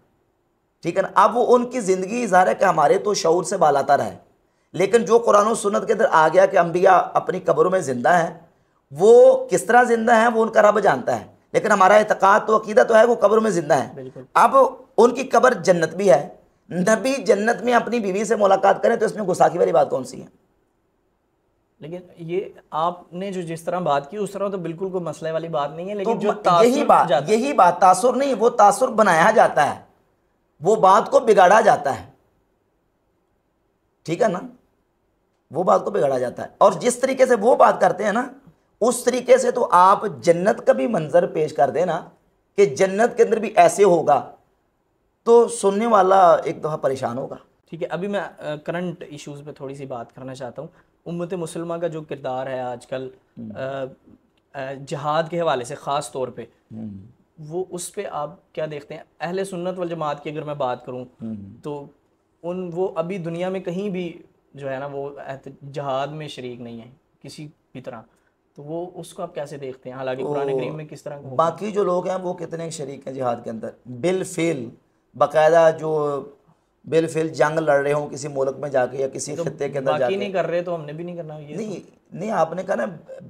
ठीक है ना। अब वो उनकी ज़िंदगी ज़ाहिर है कि हमारे तो शऊर से बालातर है, लेकिन जो कुरान और सुन्नत के अंदर आ गया कि अम्बिया अपनी कब्रों में ज़िंदा है, वो किस तरह ज़िंदा है वो उनका रब जानता है, लेकिन हमारा एतक़ाद तो अकीदा तो है वो कब्र में ज़िंदा है। अब उनकी कब्र जन्नत भी है, नबी जन्नत में अपनी बीवी से मुलाकात करें, तो इसमें गुस्ताखी वाली बात कौन सी है? लेकिन ये आपने जो जिस तरह बात की उस तरह तो बिल्कुल कोई मसले वाली बात नहीं है, लेकिन तो जो यही बात तासुर नहीं, वो तासुर बनाया जाता है, वो बात को बिगाड़ा जाता है, ठीक है ना, वो बात को बिगाड़ा जाता है। और जिस तरीके से वो बात करते हैं ना, उस तरीके से तो आप जन्नत का भी मंजर पेश कर देना कि जन्नत के अंदर भी ऐसे होगा, तो सुनने वाला एक दफ़ा परेशान होगा। ठीक है, अभी मैं करंट इश्यूज़ पे थोड़ी सी बात करना चाहता हूँ। उम्मत मुसलमा का जो किरदार है आजकल जिहाद के हवाले से ख़ास तौर पे, वो उस पे आप क्या देखते हैं? अहले सुन्नत वल जमात की अगर मैं बात करूँ तो वो अभी दुनिया में कहीं भी जो है ना वो जिहाद में शरीक नहीं है किसी भी तरह, तो वो उसको आप कैसे देखते हैं? हालांकि कुरान करीम में किस तरह बाकी जो लोग हैं वो कितने शरीक हैं जिहाद के अंदर, बिलफिल बाकायदा जो बिलफिल जंग लड़ रहे हों किसी मुल्क में जाके या किसी खित्ते के अंदर जाके। नहीं कर रहे तो हमने भी नहीं करना। ये नहीं आपने कहा ना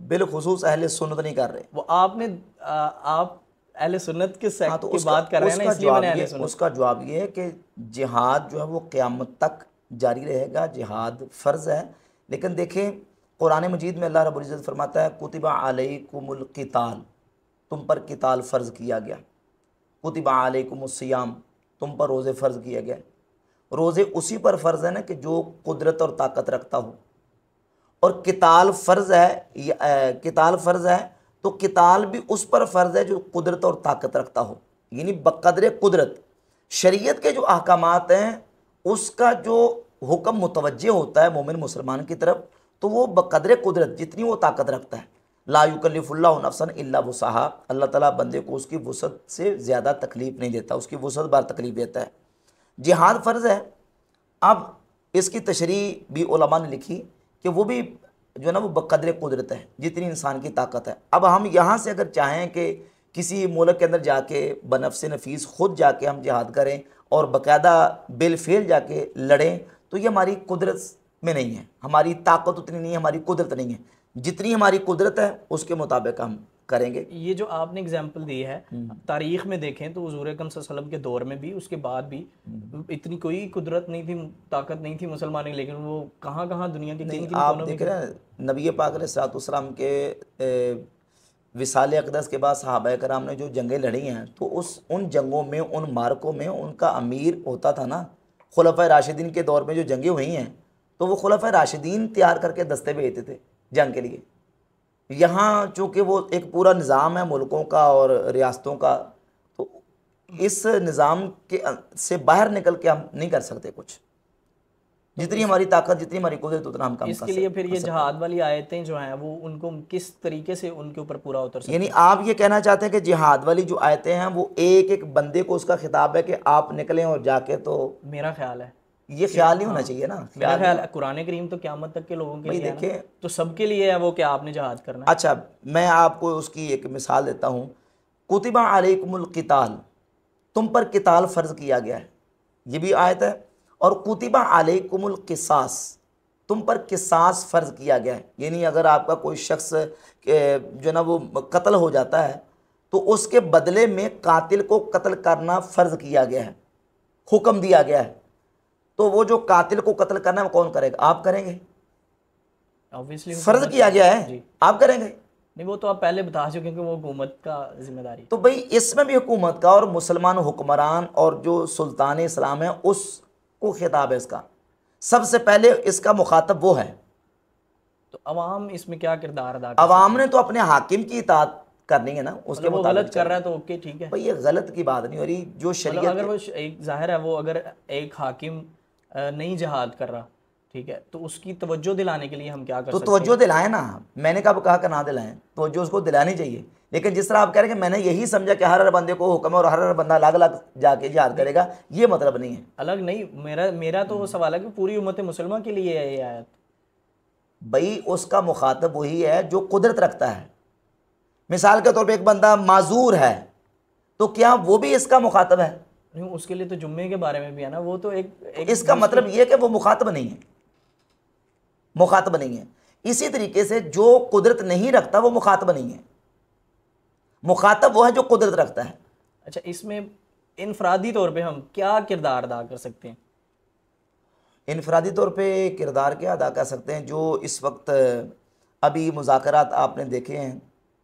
बिलखुसूस अहले सुन्नत नहीं कर रहे, वो आपने आप अहले सुन्नत के सेक्ट की बात कर रहे हैं ना, इसलिए मैंने अहले सुन्नत। उसका जवाब ये है कि जिहाद जो है वो क़यामत तक जारी रहेगा, जिहाद फ़र्ज़ है। लेकिन देखें कुरान मजीद में अल्लाह रब्बुल इज़्ज़त फरमाता है कुतिबा अलैकुमुल क़िताल, तुम पर क़िताल फ़र्ज़ किया गया। कुतिबा अलैकुमुस सियाम, तुम पर रोज़े फ़र्ज़ किया गया। रोज़े उसी पर फ़र्ज़ है ना कि जो कुदरत और ताकत रखता हो, और क़िताल फ़र्ज़ है, क़िताल फ़र्ज़ है तो क़िताल भी उस पर फ़र्ज़ है जो कुदरत और ताकत रखता हो, यानी बक़द्र कुदरत। शरीयत के जो अहकामात हैं उसका जो हुक्म मुतवज्जे होता है मोमिन मुसलमान की तरफ, तो वो बक़द्र कुदरत जितनी वो ताकत रखता है। ला युकल्लिफुल्लाहु नफ्सन इल्ला वुसअहा, अल्लाह ताला बंदे को उसकी वुसअत से ज़्यादा तकलीफ़ नहीं देता, उसकी वुसअत बार तकलीफ़ देता है। जिहाद फ़र्ज़ है। अब इसकी तशरीह भी उलमा ने लिखी कि वो भी जो है ना वो बक़द्र कुदरत है जितनी इंसान की ताकत है। अब हम यहाँ से अगर चाहें कि किसी मुल्क के अंदर जाके बनफ्स नफीस ख़ुद जाके हम जिहाद करें और बाकायदा बिलफेल जाके लड़ें, तो ये हमारी कुदरत में नहीं है, हमारी ताकत उतनी नहीं है, हमारी कुदरत नहीं है। जितनी हमारी कुदरत है उसके मुताबिक हम करेंगे। ये जो आपने एग्जांपल दी है, तारीख में देखें तो हुजूर अकरम सल्लल्लाहु अलैहि वसल्लम के दौर में भी, उसके बाद भी इतनी कोई कुदरत नहीं थी, ताकत नहीं थी मुसलमानों की, लेकिन वो कहाँ कहाँ दुनिया के नहीं, किन किन आप कोनों में देख रहे हैं नबी पाक अलैहिस्सलाम के विसाल अक़दस के बाद सहाबा कराम ने जो जंगें लड़ी हैं, तो उन जंगों में, उन मार्कों में उनका अमीर होता था ना। खुलफ़ाए राशिदीन के दौर में जो जंगें हुई हैं, तो वो खुलफ़ाए राशिदीन तैयार करके दस्ते भेजते थे जंग के लिए। यहाँ चूँकि वो एक पूरा निज़ाम है मुल्कों का और रियासतों का, तो इस निज़ाम के से बाहर निकल के हम नहीं कर सकते कुछ। जितनी हमारी ताकत, जितनी हमारी कुदरत, उतना हम काम इसके लिए फिर ये जिहाद वाली आयतें जो हैं वो उनको किस तरीके से उनके ऊपर पूरा उतर सकते यानी आप ये कहना चाहते हैं कि जिहाद वाली जो आयतें हैं वो एक एक बंदे को उसका खिताब है कि आप निकलें और जाके, तो मेरा ख्याल है ये ख्याल नहीं होना चाहिए ना। मेरा ख्याल है कुरान करीम तो क़यामत तक के लोगों के लिए है ना, तो सबके लिए है वो कि आपने जिहाद करना है। अच्छा, मैं आपको उसकी एक मिसाल देता हूँ। कुतिबा अलैकुमुल क़िताल, तुम पर क़िताल फ़र्ज़ किया गया है, ये भी आयत है। और कुतिबा अलैकुमुल क़िसास, तुम पर क़िसास फ़र्ज़ किया गया है। यानी अगर आपका कोई शख्स जो ना वो कत्ल हो जाता है, तो उसके बदले में कातिल को कत्ल करना फ़र्ज़ किया गया है, हुक्म दिया गया है। तो वो जो कातिल को कत्ल करना है वो कौन करेगा? आप करेंगे। ऑब्वियसली फ़र्ज़ किया गया है, आप करेंगे। नहीं, वो तो आप पहले बता चुके हैं कि वो हुकूमत का जिम्मेदारी। तो भाई इसमें भी हुकूमत का और मुसलमान हुक्मरान और जो सुल्तान इस्लाम है उसको खिताब है इसका। सबसे पहले इसका मुखातब वो है। तो अवाम इसमें क्या किरदार अदा कर अवाम ने तो अपने हाकिम की इताअत करनी है ना, उसके वो गलत कर रहा है तो ओके ठीक है भाई, ये गलत की बात नहीं हो रही। जो शरीयत अगर वो एक जाहिर है, वो अगर एक हाकिम नहीं जिहाद कर रहा, ठीक है, तो उसकी तवज्जो दिलाने के लिए हम क्या कर सकते हैं? तवज्जो दिलाएं ना। मैंने कब कहा कि ना दिलाएं, तवज्जो उसको दिलानी चाहिए। लेकिन जिस तरह आप कह रहे हैं कि मैंने यही समझा कि हर बंदे को हुक्म है और हर बंदा अलग अलग जाके जिहाद करेगा, ये मतलब नहीं है। अलग नहीं, मेरा तो वो सवाल है कि पूरी उम्मत मुसलमान के लिए है ये आयत। भाई उसका मुखातब वही है जो कुदरत रखता है। मिसाल के तौर पे एक बंदा माजूर है, तो क्या वो भी इसका मुखातब है? नहीं, उसके लिए तो जुम्मे के बारे में भी है ना, वो तो एक इसका मतलब ये कि वो मुखातब नहीं है, मुखातब नहीं है। इसी तरीके से जो कुदरत नहीं रखता वो मुखातब नहीं है। मुखातब वो है जो कुदरत रखता है। अच्छा, इसमें इनफरादी तौर पे हम क्या किरदार अदा कर सकते हैं? इनफरादी तौर पे किरदार क्या अदा कर सकते हैं? जो इस वक्त अभी मुज़ाकरात आपने देखे हैं,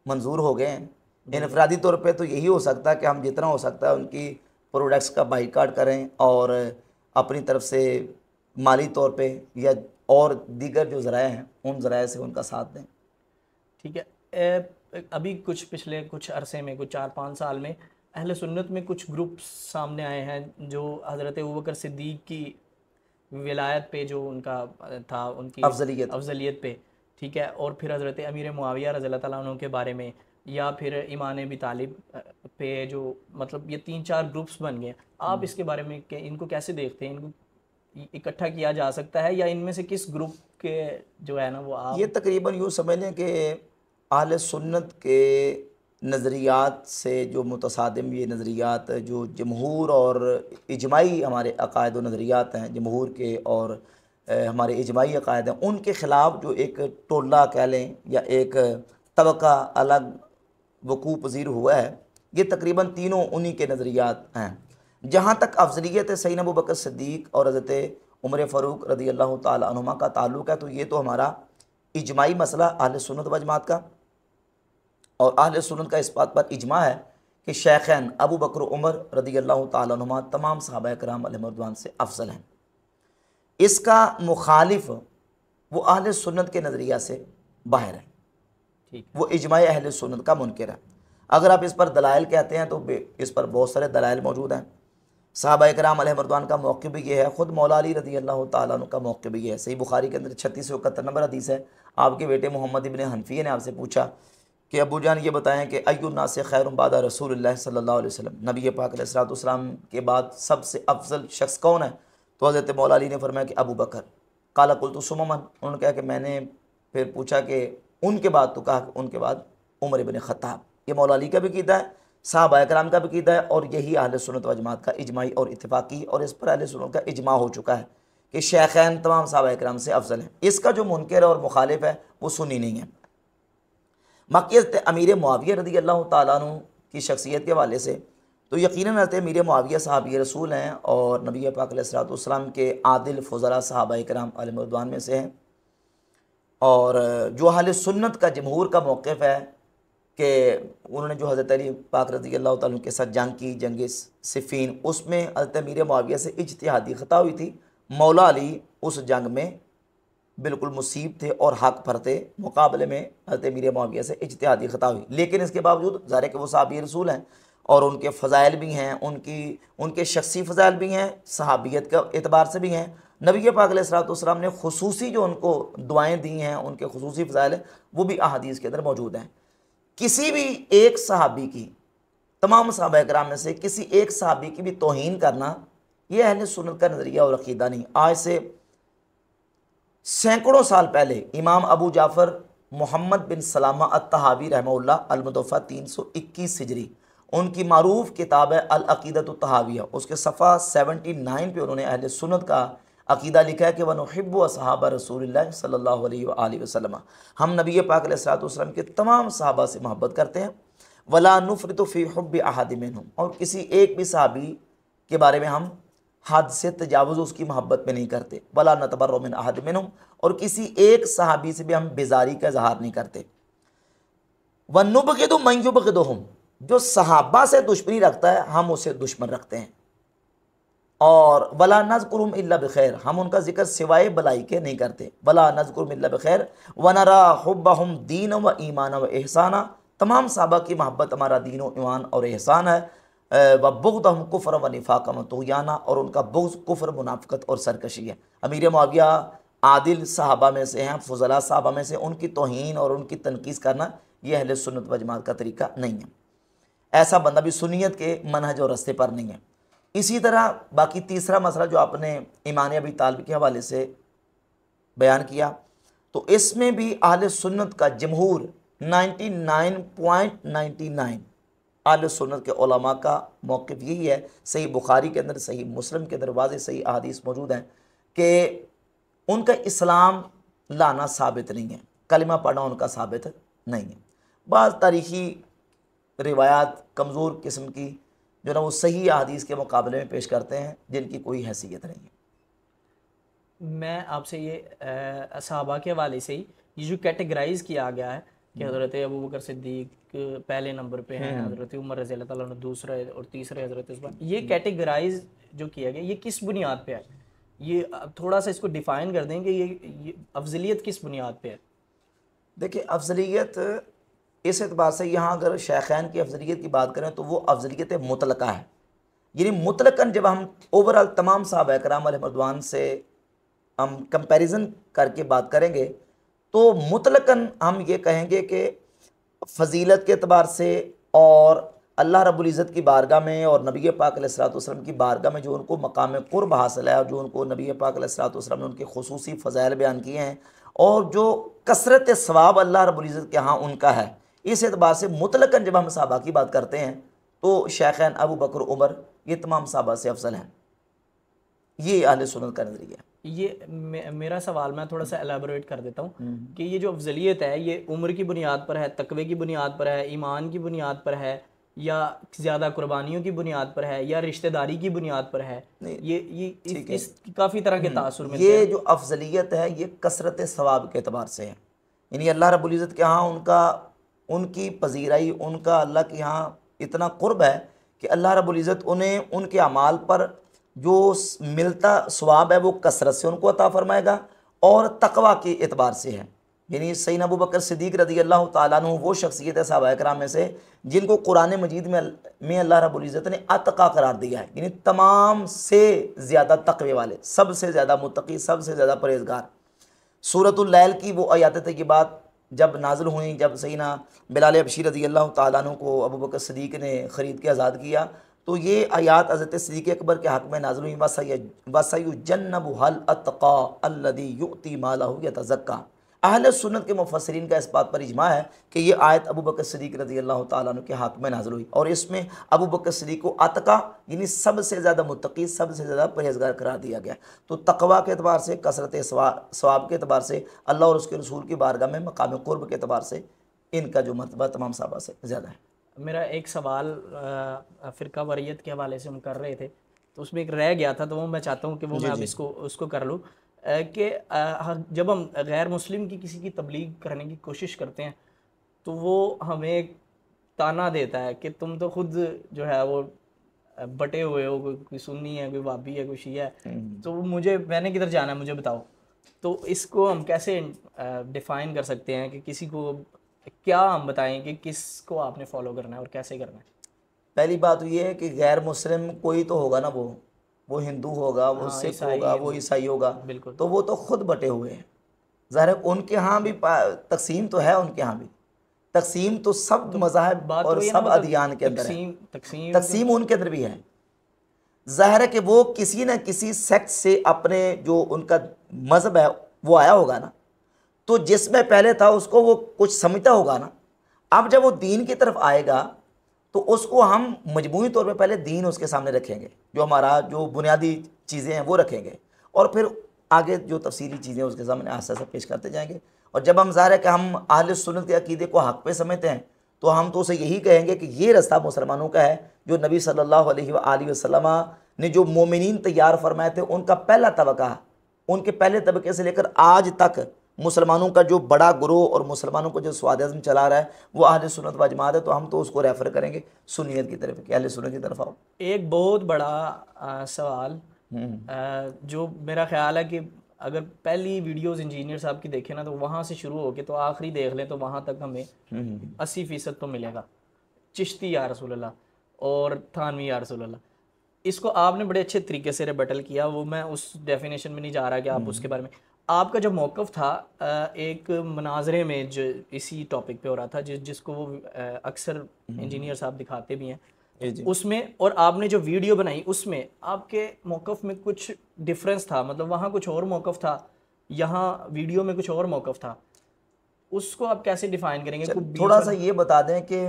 मंजूर हो गए हैं। इनफरादी तौर पे तो यही हो सकता है कि हम जितना हो सकता है उनकी प्रोडक्ट्स का बाइकाट करें और अपनी तरफ से माली तौर पे या और दीगर जो ज़राए हैं उन ज़राए से उनका साथ दें। ठीक है। अभी पिछले कुछ अरसे में, कुछ 4-5 साल में अहले सुन्नत में कुछ ग्रुप सामने आए हैं जो हज़रत अबू बकर सिद्दीक़ की विलायत पे जो उनका था, उनकी अफजलियत पे, ठीक है, और फिर हज़रत अमीर मुआविया रज़ियल्लाहु ताला अन्हु के बारे में, या फिर ईमान अबी तालिब पे, जो मतलब ये 3-4 ग्रुप्स बन गए। आप इसके बारे में इनको कैसे देखते हैं? इनको इकट्ठा किया जा सकता है या इनमें से किस ग्रुप के जो है ना वो आप? ये तकरीबन यूँ समझ लें कि अहले सुन्नत के नज़रियात से जो मुतसादिम ये नज़रियात जो जमहूर और इजमाई हमारे अकायद व नज़रियात हैं जमहूर के, और हमारे इजमाई अकायद हैं, उनके ख़िलाफ़ जो एक टोला कह लें या एक तबका अलग वकू पज़ीर हुआ है, ये तकरीबन तीनों उन्हीं के नज़रियात हैं। जहाँ तक अफजलियत सैयदना अबू बकर सिद्दीक़ और हज़रत उमर फ़ारूक रज़ी अल्लाह ताला अन्हुमा का ताल्लुक़ है, तो ये तो हमारा इजमाई मसला अहले सुन्नत व जमात का, और अहले सुन्नत का इस बात पर इजमा है कि शेखैन अबू बकर उमर रज़ी अल्लाह ताला अन्हुमा तमाम सहाबा किराम अलैहिम रिज़वान से अफजल हैं। इसका मुखालिफ वो अहले सुन्नत के नज़रिया से बाहर है, ठीक है, वो इजमाई अहले सुन्नत का मुनकिर है। अगर आप इस पर दलाइल कहते हैं तो इस पर बहुत सारे दलाइल मौजूद हैं। सहाबा किराम अलैहिम रिज़वान का मौक़िफ़ भी ये है, ख़ुद मौला अली रज़ी अल्लाह ताला अन्हु का मौक़िफ़ भी ये है। सही बुखारी के अंदर 3671 नंबर हदीस है। आपके बेटे मोहम्मद इब्न हनफिया ने आपसे पूछा कि अबू जान ये बताएं कि अय्युन्नास खैरुम बादा रसूलुल्लाह सल्लल्लाहु अलैहि वसल्लम, नबी पाक अलैहिस्सलातु वस्सलाम के बाद सबसे अफजल शख्स कौन है? तो हज़रत मौला अली ने फरमाया कि अबू बकर। काला कुल्तु सुममन, उन्होंने कहा कि मैंने फिर पूछा कि उनके बाद, तो कहा कि उनके बाद उमर इब्न ख़त्ताब। ये मौला अली का भी कीदा है, सहाबा किराम का भी कीदा है, और यही अहले सुन्नत व जमात का इजमाई और इत्तिफाकी, और इस पर अहले सुन्नत का इजमा हो चुका है कि शेखैन तमाम सहाबा किराम से अफजल हैं। इसका जो मुनकिर और मुखालिफ है वो सुन्नी नहीं है। बाकी हज़रत अमीर मुआविया रज़ी अल्लाह ताला अन्हु की शख्सियत के हवाले से तो यकीनन हज़रत अमीर मुआविया सहाबी रसूल हैं और नबी पाक अलैहिस्सलातु वस्सलाम के आदिल फ़ुज़ला सहाबाए किराम अलैहिम रिज़वान में से हैं। और जो अहले सुन्नत का जमहूर का मौक़िफ़ है कि उन्होंने जो हज़रत अली पाक रज़ी अल्लाह ताला अन्हु के साथ जंग की, जंग सिफ़ीन, उसमें हज़रत अमीर मुआविया से इज्तिहादी ख़ता हुई थी। मौला अली उस जंग में बिल्कुल मुसीब थे और हक पर थे, मुकाबले में हज़रत अमीर मुआविया से इज्तिहादी ख़ता हुई। लेकिन इसके बावजूद ज़ाहिर है कि वो सहाबी रसूल हैं और उनके फ़ज़ाइल भी हैं, उनके शख्सी फ़ज़ाइल भी हैं, सहाबियत के एतबार से भी हैं। नबी पाक अलैहिस्सलातु वस्सलाम ने खुसूसी जो उनको दुआएँ दी हैं, उनके खुसूसी फ़ज़ाइल हैं, वो भी अहादीस के अंदर मौजूद हैं। किसी भी एक सहाबी की, तमाम सहाबा किराम में से किसी एक सहाबी की भी तौहीन करना, ये अहले सुन्नत का नज़रिया और अक़ीदा नहीं। आज से सैकड़ों साल पहले इमाम अबू जाफ़र मोहम्मद बिन सलामा अत्तहावी रहमहुल्लाह अल-मुतवफ़्फ़ा 321 हिजरी, उनकी मारूफ़ किताब है अल अक़ीदतु तहाविया, उसके सफ़ा 79 पे उन्होंने अहले सुन्नत का अक़ीदा लिखा है कि वनुहिब्बु असहाबा रसूलिल्लाह सल्लल्लाहु अलैहि वसल्लम, हम नबी पाक अलैहिस्सलातु वस्सलाम के तमाम सहाबा से मोहब्बत करते हैं। वला नुफ़रितु फ़ी हुब्बि अहद मिनहुम, और किसी एक भी सहाबी के बारे में हम हद से तजावुज़ उसकी मोहब्बत में नहीं करते। वला नतबर्रु मिन अहद मिनहुम, और किसी एक सहाबी से भी हम बेजारी का इज़हार नहीं करते। वनुबग़िदु मन युबग़िदुहुम, जो सहाबा से दुश्मनी रखता है हम उसे दुश्मन रखते हैं। और वला नज़कुरुहुम इल्ला बिखैर, हम उनका जिक्र सिवाय भलाई के नहीं करते। वला नज़कुरुहुम इल्ला बिखैर वनरा हुब्बहुम दीन व ईमान व एहसाना, तमाम सहाबा की मोहब्बत हमारा दीन व ईमान और एहसान है। व बुग़्दुहुम कुफ़्र व निफ़ाक़ व तुग़याना, और उनका बुग़्ज़ कुफ़्र, मुनाफ़िक़त और सरकशी है। अमीर मुआविया आदिल सहाबा में से हैं, फ़ुज़ला सहाबा में से, उनकी तौहीन और उनकी तनक़ीस करना ये अहले सुन्नत व जमात का तरीका नहीं है। ऐसा बंदा भी सुन्नियत के मनहज और रस्ते पर नहीं है। इसी तरह बाकी तीसरा मसला जो आपने ईमान अबी तालिब के हवाले से बयान किया, तो इसमें भी अहले सुन्नत का जमहूर 99.99 अहले सुन्नत के उलमा का मौक़िफ़ यही है। सही बुखारी के अंदर, सही मुस्लिम के अंदर वाज़ेह सही अहादीस मौजूद हैं कि उनका इस्लाम लाना साबित नहीं है, कलिमा पढ़ना उनका साबित नहीं है। बाज़ तारीख़ी रिवायात कमज़ोर किस्म की जो ना वो सही अहादीस के मुकाबले में पेश करते हैं, जिनकी कोई हैसियत नहीं है। मैं आपसे ये सहाबा के हवाले से ही ये जो कैटेगराइज़ किया गया है कि हज़रत अबू बकर सिद्दीक पहले नंबर पे हैं, हज़रत उमर रज़ी अल्लाह ताला अन्हु दूसरे और तीसरे हज़रत उस्मान, ये कैटेगराइज़ जो किया गया ये किस बुनियाद पे है? ये थोड़ा सा इसको डिफ़ाइन कर दें कि ये अफजलियत किस बुनियाद पे है? देखिए, अफजलियत इस एतबार से यहाँ अगर शेखैन की अफजलियत की बात करें तो वो अफजलियत मुतलका है। यानी मुतलकन जब हम ओवरऑल तमाम सहाबा किराम अलैहिम रिज़वान से हम कंपैरिजन करके बात करेंगे तो मुतलकन हम ये कहेंगे कि फ़जीलत के एतबार से और अल्लाह रब्बुल इज़्ज़त की बारगाह में और नबी पाक अलैहिस्सलातु वस्सलाम की बारगाह में जो उनको मकाम क़ुर्ब हासिल है और जो उनको नबी पाक अलैहिस्सलातु वस्सलाम ने उनके खुसूसी फ़ज़ाइल बयान किए हैं और जो कसरत सवाब अल्लाह रब्बुल इज़्ज़त के यहाँ उनका है, इस एतबार से मुतलकन जब हम सहाबा की बात करते हैं तो शेखैन अबू बकर उमर ये तमाम सहाबा से अफजल हैं। ये अहले सुन्नत का नज़रिया। ये मेरा सवाल मैं थोड़ा सा एलाबोरेट कर देता हूँ कि ये जो अफजलियत है ये उम्र की बुनियाद पर है, तकवे की बुनियाद पर है, ईमान की बुनियाद पर है, या ज़्यादा कुर्बानियों की बुनियाद पर है, या रिश्तेदारी की बुनियाद पर है? ये इस काफ़ी तरह के तासुर में ये जो अफजलियत है ये कसरत सवाब के अतबार से है। यानी अल्लाह रब्बुल इज़्ज़त के यहाँ उनकी पजीराई, उनका अल्लाह के यहाँ इतना कुर्ब है कि अल्लाह रब्बुल इज़्ज़त उन्हें उनके अमाल पर जो मिलता सवाब है वो कसरत से उनको अता फरमाएगा और तकवा के एतबार से है। यानी सैयदना अबू बकर सिद्दीक़ रज़ी अल्लाह ताला अन्हु वो शख्सियत है सहाबा किराम में से जिनको कुरान मजीद में अल्लाह रब्बुल इज़्ज़त ने अतका करार दिया है, यानी तमाम से ज़्यादा तकवे वाले, सबसे ज़्यादा मुत्तकी, सबसे ज़्यादा परहेज़गार। सूरतुल लैल की वो आयत तय्यबात जब नाज़िल हुई, जब सैयदना बिलाल हबशी रज़ी अल्लाह ताला अन्हु को अबू बकर सिद्दीक़ ने ख़रीद के आज़ाद किया, तो ये आयात हज़रत सिद्दीक़ अकबर के हक़ में नाज़िल हुई। वसयुजन्नबुहल अत्क़ा अल्लज़ी युअती मालहु यतज़क्का। अहले सुन्नत के मुफस्सिरीन का इस बात पर इजमा है कि ये आयत अबू बकर सिद्दीक़ रज़ी अल्लाह ताला अन्हु के हक़ में नाज़िल हुई और इसमें अबू बकर सिद्दीक़ को अतका यानी सबसे ज़्यादा मुत्तकी, सबसे ज़्यादा परहेज़गार करार दिया गया। तो तकवा के अतबार से, कसरत सवाब के अतबार से, अल्लाह और उसके रसूल की बारगाह में मकाम क़ुर्ब के अतबार से इनका जो मर्तबा तमाम सहाबा से ज़्यादा है। मेरा एक सवाल फ़िरका वरीयत के हवाले से हम कर रहे थे, तो उसमें एक रह गया था, तो वो मैं चाहता हूँ कि वो जी मैं अब जी। इसको उसको कर लूँ कि जब हम गैर मुस्लिम की किसी की तबलीग करने की कोशिश करते हैं, तो वो हमें एक ताना देता है कि तुम तो खुद जो है वो बटे हुए हो, कोई सुन्नी है, कोई वाबी है, कोई शिया है, तो मैंने किधर जाना है, मुझे बताओ। तो इसको हम कैसे डिफ़ाइन कर सकते हैं कि किसी को क्या हम बताएं कि किसको आपने फॉलो करना है और कैसे करना है? पहली बात तो ये है कि गैर मुस्लिम कोई तो होगा ना, वो हिंदू होगा, वो हाँ, सिख ईसाई, होगा, वो ईसाई होगा, बिल्कुल। तो वो तो खुद बटे हुए हैं। ज़ाहिर है उनके यहाँ भी तकसीम तो है, उनके यहाँ भी तकसीम तो सब तो मज़ाहब बात और वही है ना, सब मतलब अदियान के अंदर है, तकसीम तकसीम तो तकसीम उनके अंदर भी है। ज़ाहिर है कि वो किसी न किसी सेक्ट से अपने जो उनका मज़हब है वो आया होगा ना, तो जिसमें पहले था उसको वो कुछ समझता होगा ना। अब जब वो दीन की तरफ आएगा तो उसको हम मजमूई तौर पे पहले दीन उसके सामने रखेंगे, जो हमारा जो बुनियादी चीज़ें हैं वो रखेंगे, और फिर आगे जो तफसीली चीज़ें उसके सामने आस्ते आस्ते पेश करते जाएंगे। और जब हम ज़ाहिर है कि हम अहले सुन्नत के अकीदे को हक़ पे समझते हैं, तो हम तो उसे यही कहेंगे कि ये रास्ता मुसलमानों का है जो नबी सल्लल्लाहु अलैहि वसल्लम ने जो मोमिनीन तैयार फरमाए थे, उनका पहला तबका, उनके पहले तबके से लेकर आज तक मुसलमानों का जो बड़ा ग्रोह और मुसलमानों को जो स्वाद-ए-आज़म चला रहा है वो अहले सुन्नत व जमात है। तो हम तो उसको रेफ़र करेंगे सुन्नियत की तरफ कि अहले सुन्नत की तरफ आओ। एक बहुत बड़ा सवाल, जो मेरा ख्याल है कि अगर पहली वीडियोस इंजीनियर साहब की देखें ना, तो वहाँ से शुरू होके तो आखिरी देख लें, तो वहाँ तक हमें 80% तो मिलेगा। चिश्ती या रसूल अल्लाह और थानवी या रसूल अल्लाह, इसको आपने बड़े अच्छे तरीके से रिबटल किया। वो मैं उस डेफिनेशन में नहीं जा रहा कि आप उसके बारे में, आपका जो मौक़िफ़ था एक मनाजरे में जो इसी टॉपिक पे हो रहा था, जिसको वो अक्सर इंजीनियर साहब दिखाते भी हैं, जी जी। उसमें, और आपने जो वीडियो बनाई उसमें आपके मौक़िफ़ में कुछ डिफरेंस था, मतलब वहाँ कुछ और मौक़िफ़ था, यहाँ वीडियो में कुछ और मौक़िफ़ था। उसको आप कैसे डिफ़ाइन करेंगे? चल कोई बीच थोड़ा सा वाला, ये बता दें कि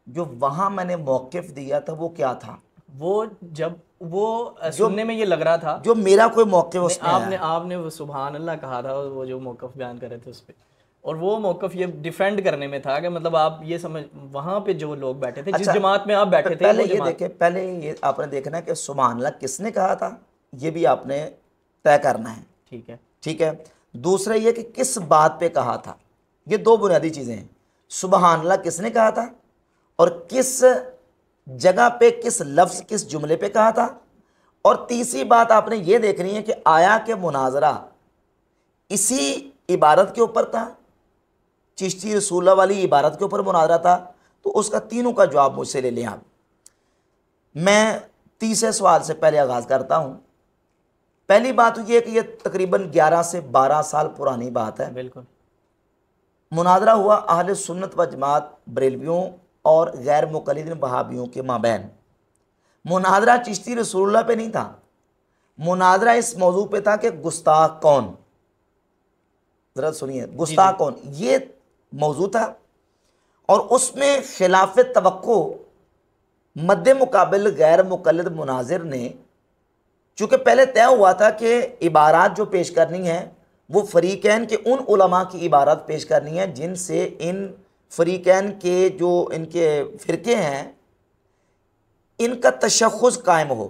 जो वहाँ मैंने मौक़िफ़ दिया था वो क्या था, वो जब वो जो सुनने में ये लग रहा था, जो मेरा कोई मौक़िफ़ नहीं, उसमें आया आपने है। आपने वो सुभान अल्लाह कहा था, वो जो मौक़िफ़ बयान कर रहे थे उस पे, और वो मौक़िफ़ ये डिफेंड करने में था कि मतलब आप ये समझ, वहाँ पे जो लोग बैठे थे, जिस अच्छा, जमात में आप बैठे थे, पहले वो ये जमात। देखें, पहले ये आपने देखना है कि सुभान अल्लाह किसने कहा था, ये भी आपने तय करना है। ठीक है। ठीक है। दूसरा ये कि किस बात पे कहा था, ये दो बुनियादी चीज़ें हैं। सुभान अल्लाह किसने कहा था और किस जगह पे, किस लफ्ज़, किस जुमले पे कहा था। और तीसरी बात आपने ये देखनी है कि आया के मुनाजरा इसी इबारत के ऊपर था, चिश्ती रसूलुल्लाह वाली इबारत के ऊपर मुनाजरा था, तो उसका तीनों का जवाब मुझसे ले लें आप। मैं तीसरे सवाल से पहले आगाज़ करता हूँ। पहली बात ये है कि यह तकरीबन 11 से 12 साल पुरानी बात है। बिल्कुल। मुनाजरा हुआ अहले सुन्नत व जमात बरेलवियों और गैर मुक़ल्लिदीन वहाबियों के माबैन। मुनाजरा चिश्ती रसूलुल्लाह पे नहीं था, मुनाजरा इस मौजू पे था कि गुस्ताख कौन। ज़रा सुनिए, गुस्ताख कौन, ये मौजू था। और उसमें खिलाफ तवक्को मद्दे मुकाबिल गैर मुक़ल्लिद मुनाजिर ने, चूँकि पहले तय हुआ था कि इबारात जो पेश करनी है वो फ़रीक़ैन के उन उलमा की इबारत पेश करनी है जिनसे इन फ़रीक़ैन के जो इनके फ़िरके हैं इनका तशख़्ख़ुस कायम हो।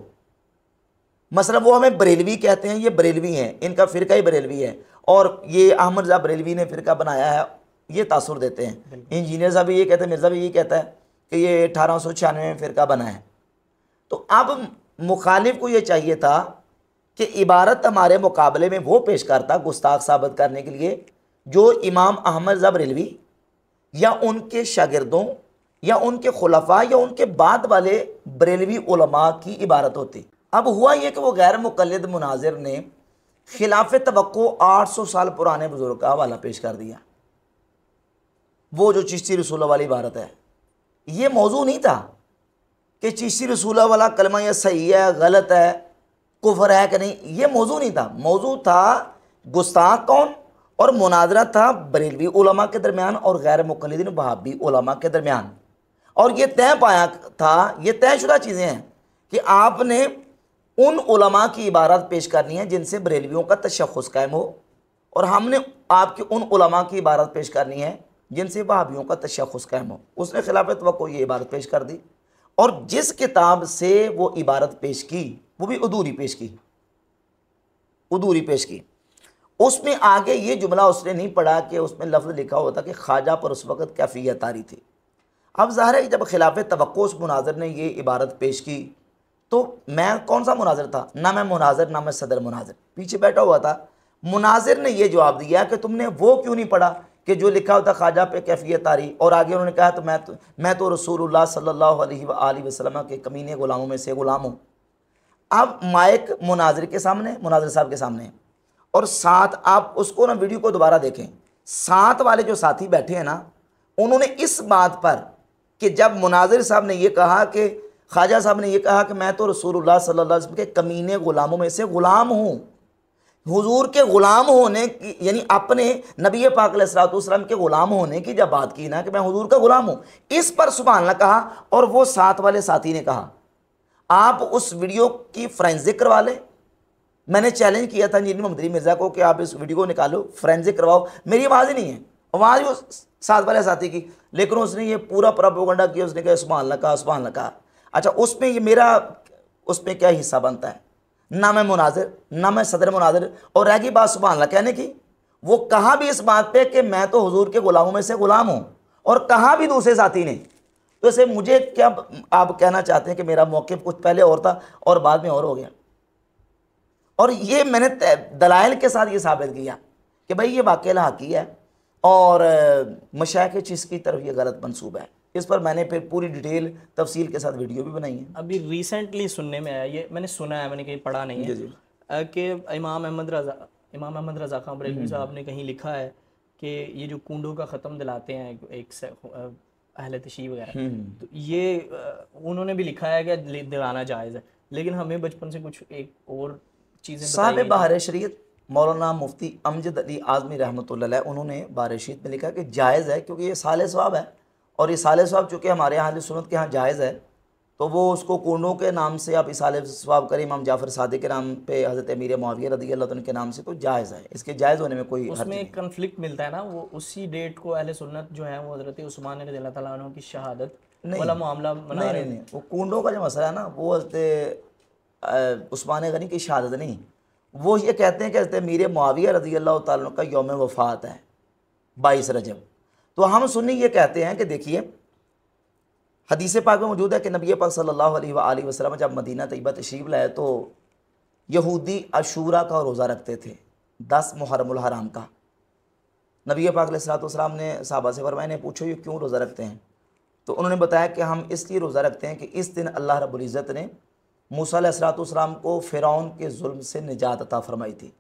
मसलन वो हमें बरेलवी कहते हैं, ये बरेलवी हैं, इनका फ़िरका ही बरेलवी है, और ये अहमद रज़ा बरेलवी ने फ़िरका बनाया है, ये तासुर देते हैं। इंजीनियर साहब भी ये कहते हैं, मिर्ज़ा भी ये कहता है कि ये 1896 में फ़िरका बना है। तो अब मुखालिफ को ये चाहिए था कि इबारत हमारे मुकाबले में वो पेश करता गुस्ताख साबित करने के लिए जो इमाम अहमद रज़ा बरेलवी या उनके शागिर्दों या उनके खुलफा या उनके बाद वाले बरेलवी उलमा की इबारत होती। अब हुआ ये कि वो गैर मुक़ल्लिद मुनाजिर ने खिलाफ तवक्को 800 साल पुराने बुजुर्ग का हवाला पेश कर दिया। वो जो चिश्ती रसूलुल्लाह वाली इबारत है, ये मौजू नहीं था कि चिश्ती रसूलुल्लाह वाला कलमा यह सही है, गलत है, कुफर है कि नहीं, ये मौजू नहीं था। मौजू था गुस्ताख कौन, और मुनाजरा था बरेलवी उलमा के दरमियान और गैर मुक़ल्लिदीन वहाबी उलमा के दरमियान। और ये तय पाया था, ये तयशुदा चीज़ें हैं कि आपने उन उलमा की इबारत पेश करनी है जिनसे बरेलवियों का तशख़्ख़ुस कायम हो, और हमने आपकी उन उलमा की इबारत पेश करनी है जिनसे वहाबियों का तशख़्ख़ुस कायम हो। उसने खिलाफ तवक्को ये इबारत पेश कर दी, और जिस किताब से वो इबारत पेश की वो भी अधूरी पेश की, अधूरी पेश की। उसमें आगे ये जुमला उसने नहीं पढ़ा कि उसमें लफ्ज़ लिखा होता कि ख्वाजा पर उस वक़्त कैफियत तारी थी। अब ज़ाहिर है कि जब खिलाफ तवक्को उस मुनाज़िर ने ये इबारत पेश की, तो मैं कौन सा मुनाज़िर था? ना मैं मुनाज़िर, ना मैं सदर मुनाज़िर, पीछे बैठा हुआ था। मुनाज़िर ने ये जवाब दिया कि तुमने वो क्यों नहीं पढ़ा कि जो लिखा होता ख्वाजा पे कैफियत तारी, और आगे उन्होंने कहा तो मैं तो रसूलुल्लाह सल्लल्लाहु अलैहि वसल्लम के कमीने गुलामों में से गुलाम हूँ। अब माइक मुनाज़िर के सामने, मुनाज़िर साहब के सामने, और साथ आप उसको ना वीडियो को दोबारा देखें, साथ वाले जो साथी बैठे हैं ना, उन्होंने इस बात पर कि जब मुनाज़िर साहब ने ये कहा कि ख्वाजा साहब ने ये कहा कि मैं तो रसूलुल्लाह सल्लल्लाहु अलैहि वसल्लम के कमीने गुलामों में से गुलाम हूँ, हुजूर के ग़ुलाम होने की, यानी अपने नबी पाक अलैहिस्सलातु वस्सलाम के ग़ुलाम होने की जब बात की ना कि मैं हुजूर का ग़ुलाम हूँ, इस पर सुभान अल्लाह कहा। और वो साथ वाले साथी ने कहा आप उस वीडियो की फोरेंसिक करवा लें। मैंने चैलेंज किया था इंजीनियर मोहम्मद अली मिर्ज़ा को कि आप इस वीडियो को निकालो, फोरेंसिक करवाओ। मेरी आवाज़ ही नहीं है, आवाज़ वो साथ वाले साथी की, लेकिन उसने ये पूरा प्रोपेगेंडा किया। उसने कहा सुभान अल्लाह कहा, सुभान अल्लाह कहा। अच्छा, उसमें ये मेरा उसमें क्या हिस्सा बनता है? ना मैं मुनाज़िर, ना मैं सदर मुनाज़िर, और रह गई बात सुभान अल्लाह कहने की। वो कहा भी इस बात पे कि मैं तो हुजूर के ग़ुलामों में से ग़ुलाम हूँ, और कहा भी दूसरे साथी ने। तो इसे मुझे क्या आप कहना चाहते हैं कि मेरा मौक़िफ़ कुछ पहले और था और बाद में और हो गया? और ये मैंने दलाइल के साथ ये साबित किया कि भाई ये वाक़या हक़ी है, और मशाइख़ चिश्ती की तरफ ये गलत मंसूब है। इस पर मैंने फिर पूरी डिटेल तफसील के साथ वीडियो भी बनाई है। अभी रिसेंटली सुनने में आया, ये मैंने सुना है, मैंने कहीं पढ़ा नहीं है, कि इमाम अहमद रज़ा खान बरेलवी साहब ने कहीं लिखा है कि ये जो कूंडों का ख़त्म दिलाते हैं एक से अहले तशीह वगैरह, तो ये उन्होंने भी लिखा है कि दिलाना जायज़ है, लेकिन हमें बचपन से कुछ एक और चीज़ें साहब बहार शरीयत मौलाना मुफ्ती अमजद अली आज़मी रहमतुल्लाह अलैह, उन्होंने बार शरीयत में लिखा कि जायज़ है, क्योंकि ये साले सवाब है, और इसाले सवाब चूँकि हमारे यहाँ अहले सुन्नत के यहाँ जायज़ है, तो वो उसको कूंडों के नाम से आप इसाले सवाब करें, इमाम जाफ़र सादिक के नाम पे, हज़रत अमीर मुआविया रज़ियल्लाहु अन्हु के नाम से, तो जायज़ है। इसके जायज़ होने में कोई उसमें एक कन्फ्लिक्ट मिलता है ना, वो उसी डेट को अहले सुन्नत जो है वो हज़रत उस्मान रज़ियल्लाहु तआला अन्हु की शहादत वाला मामला मना रहे हैं। वो कूंडों का जो मसला है ना, वो हज़रत उस्मान गनी की शहादत नहीं, वो ये कहते हैं कि हज़रत अमीर मुआविया रज़ियल्लाहु तआला अन्हु का यौम वफ़ात है 22 रजब। तो हम सुन्नी ये कहते हैं कि देखिए हदीस पाक में मौजूद है कि नबी पाक सल्लल्लाहु अलैहि वसल्लम जब मदीना तैयबा तशरीफ़ लाए तो यहूदी अशूरा का रोज़ा रखते थे, 10 मुहर्रमुल हराम का। नबी पाक अलैहिस्सलातु वस्सलाम ने सहाबा से फरमाया, ने पूछो ये क्यों रोज़ा रखते हैं? तो उन्होंने बताया कि हम इसलिए रोज़ा रखते हैं कि इस दिन अल्लाह रब्बुल इज़्ज़त ने मूसा अलैहिस्सलातु वस्सलाम को फ़िरौन के जुल्म से निजात अता फरमाई थी,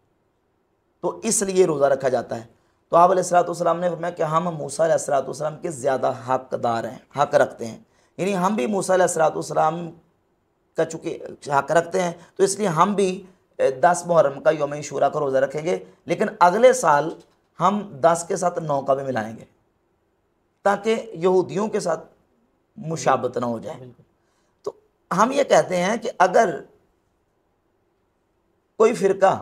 तो इसलिए रोज़ा रखा जाता है। तो आप अलैहिस्सलातु वस्सलाम ने फरमाया कि हम मूसा अलैहिस्सलातु वस्सलाम के ज़्यादा हक़दार हैं, हक़ रखते हैं, यानी हम भी मूसा अलैहिस्सलातु वस्सलाम का चूँकि हक़ रखते हैं, तो इसलिए हम भी 10 मुहर्रम का यौम शुरा का रोज़ा रखेंगे, लेकिन अगले साल हम 10 के साथ 9 का भी मिलाएंगे, ताकि यहूदियों के साथ मुशाबत ना हो जाए। तो हम ये कहते हैं कि अगर कोई फ़िरका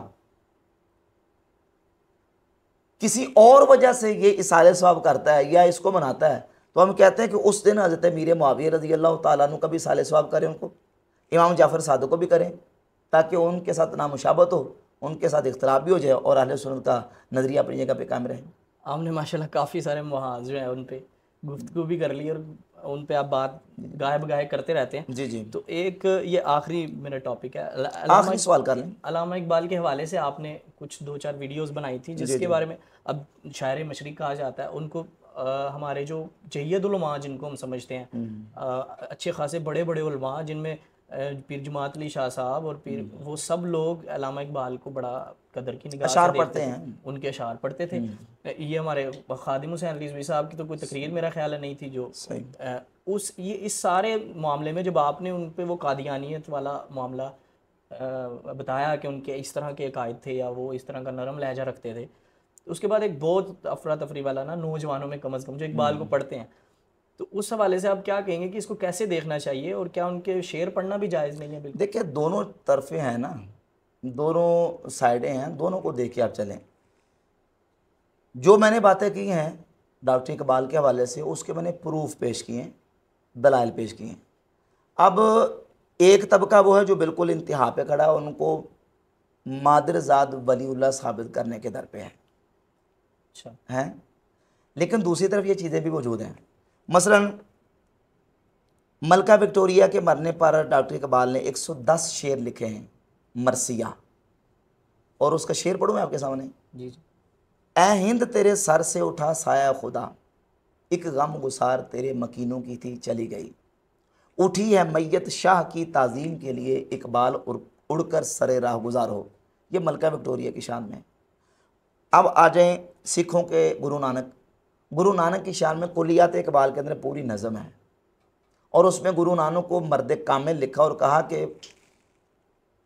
किसी और वजह से ये इसाले सवाब करता है या इसको मनाता है, तो हम कहते हैं कि उस दिन हज़रत अमीर मुआविया रज़ियल्लाहु तआला अन्हु का भी इसाले सवाब करें, उनको इमाम जाफ़र सादिक को भी करें, ताकि उनके साथ नामुशाबत हो, उनके साथ इख्तिलाफ भी हो जाए और अहले सुन्नत का नज़रिया अपनी जगह पे कायम रहे। आपने माशाल्लाह काफ़ी सारे मुहाज़ जो है उन पे गुफ्तगू भी कर ली, और उन पे आप बात गायब गाय करते रहते हैं। जी जी। तो एक ये आखिरी मेरा टॉपिक है, आखिरी सवाल कर लें। अल्लामा इकबाल के हवाले से आपने कुछ 2-4 वीडियोस बनाई थी, जिसके बारे में अब शायर मशरिक़ कहा जाता है उनको, हमारे जो जय्यदुल उलमा जिनको हम समझते हैं, अच्छे खासे बड़े बड़े उलमा जिनमें पीर जमात अली शाह साहब और पीर, वो सब लोग अल्लामा इकबाल को बड़ा कदर की निगाह से देखते हैं, उनके अशार पढ़ते थे। ये हमारे खादिम हुसैन रिज़वी साहब की तो कोई तकरीर मेरा ख्याल है नहीं थी जो ये इस सारे मामले में जब आपने उन पे वो कादियानियत वाला मामला बताया कि उनके इस तरह के अकायद थे या वो इस तरह का नरम लहजा रखते थे, तो उसके बाद एक बहुत अफरा तफरी वाला ना नौजवानों में कम अज़ कम जो इकबाल को पढ़ते हैं, तो उस हवाले से आप क्या कहेंगे कि इसको कैसे देखना चाहिए, और क्या उनके शेर पढ़ना भी जायज़ नहीं है? बिल्कुल देखिए, दोनों तरफे हैं ना, दोनों साइडें हैं, दोनों को देख के आप चलें। जो मैंने बातें की हैं डॉक्टर इकबाल के हवाले से, उसके मैंने प्रूफ पेश किए हैं, दलाइल पेश किए हैं। अब एक तबका वो है जो बिल्कुल इंतहा पे खड़ा है, उनको मादरजाद वलीउल्लाह साबित करने के दर पे है। अच्छा। हैं, लेकिन दूसरी तरफ ये चीज़ें भी मौजूद हैं। मसलन मलका विक्टोरिया के मरने पर डॉक्टर इकबाल ने 110 शेर लिखे हैं मरसिया, और उसका शेर पढ़ूँ मैं आपके सामने। जी जी। ए हिंद तेरे सर से उठा साया खुदा, एक गम गुसार तेरे मकीनों की थी चली गई, उठी है मैयत शाह की ताज़ीम के लिए, इकबाल उड़कर सरे राह गुजार हो। ये मलका विक्टोरिया की शान में। अब आ जाएं सिखों के गुरु नानक। गुरु नानक की शान में कुलियात इकबाल के अंदर पूरी नज़म है, और उसमें गुरु नानक को मर्द कामिल लिखा और कहा कि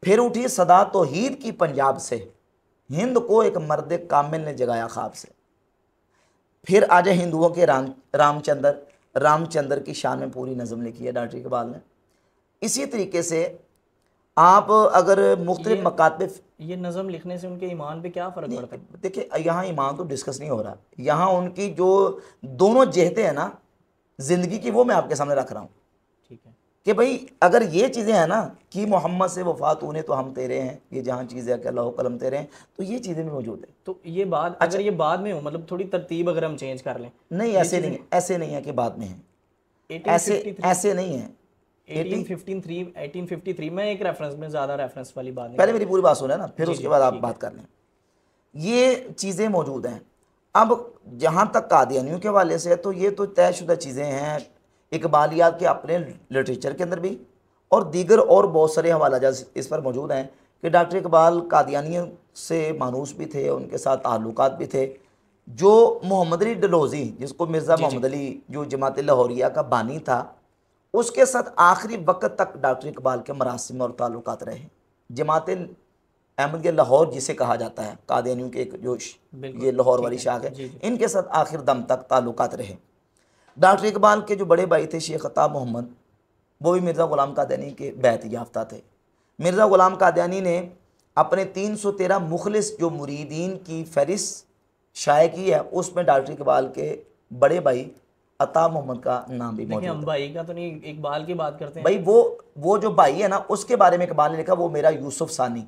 फिर उठी सदा तौहीद की पंजाब से, हिंद को एक मर्द कामिल ने जगाया ख्वाब से। फिर आज हिंदुओं के रामचंद्र की शान में पूरी नज़म लिखी है डॉक्टर इकबाल ने। इसी तरीके से आप अगर मुख्तलिफ मकातब, ये नज़म लिखने से उनके ईमान पे क्या फ़र्क पड़ता है? देखिए यहाँ ईमान तो डिस्कस नहीं हो रहा, यहाँ उनकी जो दोनों जहतें हैं ना ज़िंदगी की, वो मैं आपके सामने रख रहा हूँ। ठीक है कि भाई अगर ये चीज़ें हैं ना कि मोहम्मद से वफ़ात उन्हें तो हम तेरे हैं, ये जहाँ चीज़ें कि अल्लाह कलम तेरे हैं, तो ये चीज़ें भी मौजूद है। तो ये बात अच्छा, अगर ये बाद में हो, मतलब थोड़ी तरतीब अगर हम चेंज कर लें। नहीं ऐसे नहीं, ऐसे नहीं है कि बाद में है, ऐसे 1853 ऐसे नहीं है। 1853 में एक रेफरेंस में, ज़्यादा रेफरेंस वाली बात नहीं। पहले मेरी पूरी बात सुने ना, फिर उसके बाद आप बात कर लें। ये चीज़ें मौजूद हैं। अब जहाँ तक कादियानियों के हवाले से है, तो ये तो तयशुदा चीज़ें हैं इकबालियात के अपने लिटरेचर के अंदर भी, और दीगर और बहुत सारे हवाला जात इस पर मौजूद हैं कि डॉक्टर इकबाल कादियानियों से मानूस भी थे, उनके साथ ताल्लुकात भी थे। जो मोहम्मद अली डलहौजी, जिसको मिर्ज़ा मोहम्मद अली, जो जमात लाहौरिया का बानी था, उसके साथ आखिरी वक्त तक डॉक्टर इकबाल के मरासिम और ताल्लुकात रहे। जमात अहमदिया लाहौर जिसे कहा जाता है, कादियानियों के एक जो ये लाहौर वाली शाख है, इनके साथ आखिर दम तक ताल्लुकात रहे। डॉक्टर इकबाल के जो बड़े भाई थे शेख अता मोहम्मद, वो भी मिर्ज़ा ग़ुलाम कादियानी के बैत याफ्ता थे। मिर्ज़ा ग़ुलाम कादियानी ने अपने 313 मुखलिस जो मुरीदीन की फहरिस्त शाये की है, उसमें डॉक्टर इकबाल के बड़े भाई अता मोहम्मद का नाम भी मौजूद है। हम भाई का तो नहीं, इकबाल की बात करते हैं भाई। वो जो भाई है ना, उसके बारे में इकबाल ने लिखा, वो मेरा यूसुफ सानी,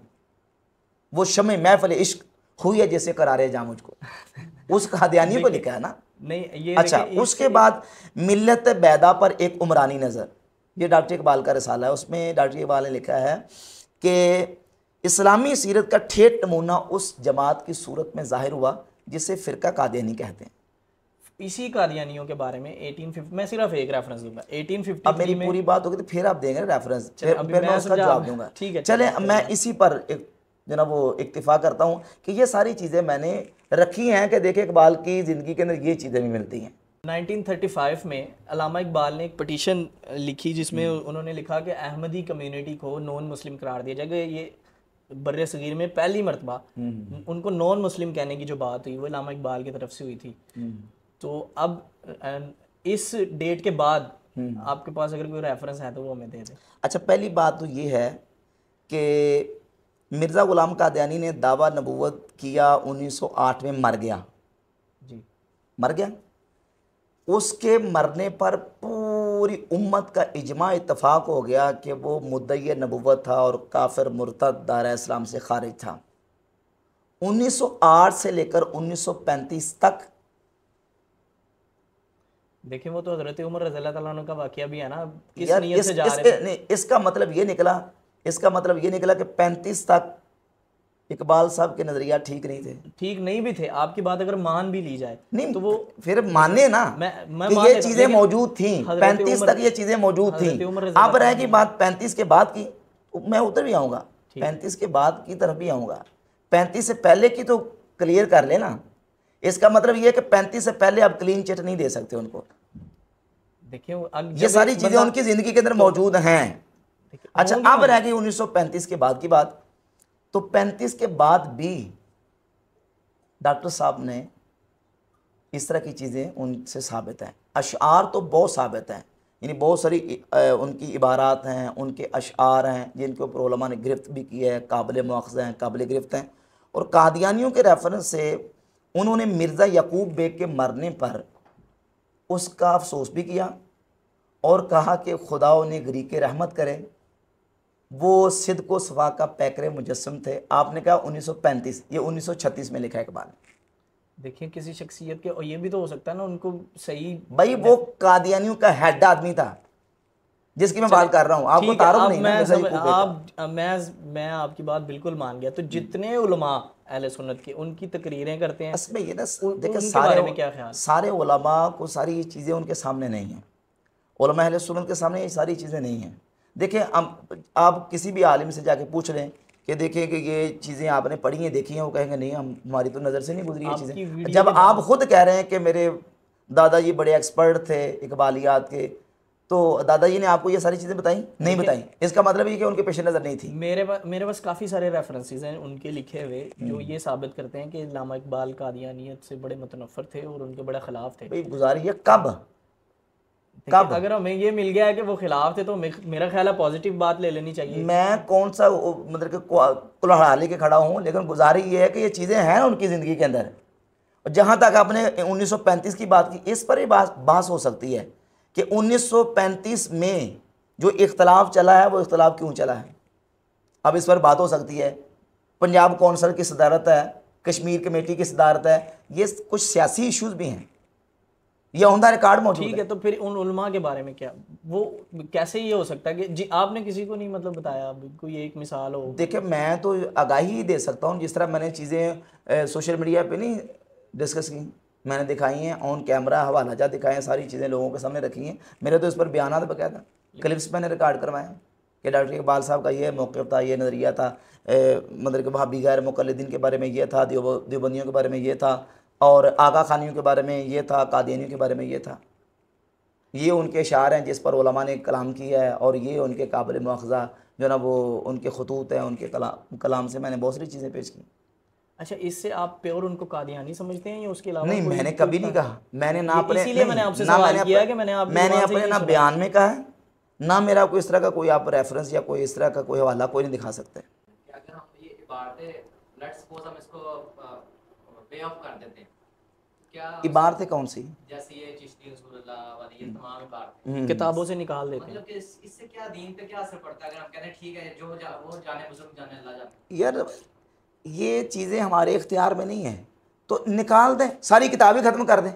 वो शमे महफिल इश्क हुई है जैसे करारे जा मुझको, उस कादियानी को लिखा है ना। नहीं ये अच्छा, उसके बाद मिल्लत बैदा पर एक उमरानी नज़र, ये डॉक्टर इकबाल का रिसाला है। उसमें डॉक्टर इकबाल ने लिखा है कि इस्लामी सीरत का ठेठ नमूना उस जमात की सूरत में ज़ाहिर हुआ जिसे फ़िरका कादियानी कहते हैं। इसी कादियानियों के बारे में 1850, मैं सिर्फ एक रेफरेंस दूंगा 1853 अब मेरी पूरी बात होगी तो फिर आप देंगे रेफरेंस, फिर मैं उसका जवाब दूंगा। ठीक है, चले मैं इसी पर एक जना वो इक्तिफा करता हूँ कि ये सारी चीज़ें मैंने रखी हैं कि देखे इकबाल की ज़िंदगी के अंदर ये चीज़ें भी मिलती हैं। 1935 में अल्लामा इकबाल ने एक पटिशन लिखी जिसमें उन्होंने लिखा कि अहमदी कम्युनिटी को नॉन मुस्लिम करार दिया जाएगा। ये बर्रे सगीर में पहली मरतबा उनको नॉन मुस्लिम कहने की जो बात हुई वो अल्लामा इकबाल की तरफ से हुई थी। तो अब इस डेट के बाद आपके पास अगर कोई रेफरेंस है तो वो हमें दे दें। अच्छा, पहली बात तो ये है कि मिर्ज़ा ग़ुलाम कादियानी ने दावा नबूवत किया 1908 में, मर गया जी, मर गया। उसके मरने पर पूरी उम्मत का इजमा इत्तफाक हो गया कि वो मुद्दई नबूवत था और काफिर मुर्तद दायरा इस्लाम से खारिज था। 1908 से लेकर 1935 तक देखिए वो तो हज़रत उमर रज़ियल्लाहु ताला अन्हु का वाक़या भी है ना, किस यार नियत से जा रहे थे। नहीं, इसका मतलब ये निकला कि 35 तक इकबाल साहब के नज़रिया ठीक नहीं थे। ठीक नहीं भी थे, आपकी बात अगर मान भी ली जाए नहीं तो वो फिर माने ना मैं कि ये चीज़ें मौजूद थी, 35 तक ये चीज़ें मौजूद थी। अब रहेगी बात 35 के बाद की, मैं उधर भी आऊँगा, 35 के बाद की तरफ भी आऊँगा। 35 से पहले की तो क्लियर कर लेना। इसका मतलब ये है कि 35 से पहले आप क्लीन चिट नहीं दे सकते उनको। देखिए ये सारी चीज़ें उनकी ज़िंदगी के अंदर मौजूद हैं। अच्छा, अब रह गई 1935 के बाद की बात। तो 35 के बाद भी डॉक्टर साहब ने इस तरह की चीज़ें उनसे साबित हैं। अशआर तो बहुत साबित हैं, यानी बहुत सारी उनकी इबारात हैं, उनके अशआर हैं जिनके ऊपर उलमा ने गिरफ्त भी की है, काबिल मुआख़ज़ा हैं, काबिल गिरफ्त हैं। और कादियानियों के रेफरेंस से उन्होंने मिर्ज़ा यकूब बेग के मरने पर उसका अफसोस भी किया और कहा कि खुदा उन्हें गरीक़ रहमत करे, वो सिद्क़ व सफ़ा का पैकर मुजस्सम थे। आपने कहा 1935, ये 1936 में लिखा है इकबाल। देखिए किसी शख्सियत के, और ये भी तो हो सकता है ना उनको सही, भाई वो कादियानियों का हेड आदमी था जिसकी मैं बात कर रहा हूँ, आपको ठीक है। तारुफ अब नहीं ना मैं मिर्ज़ा समझ, यकूब बेग का। आप मैं आपकी बात बिल्कुल मान गया। तो जितने उलमा अहले सुन्नत के उनकी तकरीरें करते हैं, असल में ये ना देखिए उनके सारे बारे में क्या ख्याल? सारे उलमा को सारी ये चीज़ें उनके सामने नहीं हैं। उलमा अहले सुन्नत के सामने ये सारी चीज़ें नहीं हैं। देखिए आप किसी भी आलिम से जाके पूछ लें कि देखिए कि ये चीज़ें आपने पढ़ी हैं, देखी हैं, वो कहेंगे नहीं, हमारी तो नज़र से नहीं गुजरी ये चीज़ें। जब आप खुद कह रहे हैं कि मेरे दादाजी बड़े एक्सपर्ट थे इकबालियात के, तो दादाजी ने आपको ये सारी चीज़ें बताई नहीं बताई, इसका मतलब ये कि उनके पेश नज़र नहीं थी। मेरे पास काफ़ी सारे रेफरेंसेस हैं उनके लिखे हुए जो ये साबित करते हैं कि अल्लामा इकबाल कादियानियत से बड़े मुतनफ़र थे और उनके बड़े ख़िलाफ़ थे। भाई गुजारिए कब अगर हमें ये मिल गया है कि वो खिलाफ थे तो मेरा ख्याल है पॉजिटिव बात ले लेनी चाहिए। मैं कौन सा मतलब कि कुल्हाड़ा लेके खड़ा हूँ, लेकिन गुजारी ये है कि ये चीज़ें हैं उनकी ज़िंदगी के अंदर। और जहाँ तक आपने 1935 की बात की, इस पर ही बहस हो सकती है कि 1935 में जो इख्तलाफ चला है वो इख्तलाफ क्यों चला है। अब इस पर बात हो सकती है। पंजाब कौंसल की सदारत है, कश्मीर कमेटी की सदारत है, ये कुछ सियासी इशूज़ भी हैं, ये ऑन द रिकॉर्ड मौजूद है। ठीक है, तो फिर उन उलमा के बारे में क्या, वो कैसे ये हो सकता है कि जी आपने किसी को नहीं मतलब बताया, कोई एक मिसाल हो? देखिए मैं तो आगाही ही दे सकता हूँ, जिस तरह मैंने चीज़ें सोशल मीडिया पे नहीं डिस्कस की, मैंने दिखाई हैं ऑन कैमरा, हवाला जात दिखाए हैं, सारी चीज़ें लोगों के सामने रखी हैं। मेरे तो इस पर बयान बकायदा क्लिप्स मैंने रिकॉर्ड करवाए हैं कि डॉक्टर इकबाल साहब का ये मौक़िफ़ था, ये नज़रिया था, मतलब कि वहाबी गैर मुक़ल्लिदीन के बारे में ये था, देवबंदियों के बारे में ये था, और आगा खानियों के बारे में ये था, कादियानियों के बारे में ये था। ये उनके इशार हैं जिस पर उलमा ने कलाम किया है, और ये उनके काबिल मुआख़ज़ा जो ना वो उनके खतूत हैं, उनके कलाम से मैंने बहुत सारी चीज़ें पेश की। अच्छा, इससे आप प्योर उनको कादियानी समझते हैं या उसके अलावा? नहीं, मैंने कभी नहीं कहा, मैंने ना अपने, इसीलिए मैंने आपसे सवाल किया कि मैंने अपने ना बयान में कहा है, ना मेरा कोई इस तरह का कोई आप रेफरेंस या कोई इस तरह का कोई हवाला कोई नहीं दिखा सकते। अगर हम ये इबारतें, लेट्स सपोज हम इसको वे ऑफ कर देते हैं, क्या इबारतें कौन सी? जैसे ये चिश्ती रसूलुल्लाह वाली ये तमाम इबारतें किताबों से निकाल देते हैं, मतलब कि इससे क्या दीन पे क्या असर पड़ता है? अगर हम कहते हैं ठीक है, वो जाने बुजुर्ग जाने अल्लाह जाने। यार ये चीज़ें हमारे इख्तियार में नहीं हैं, तो निकाल दें, सारी किताबें ख़त्म कर दें,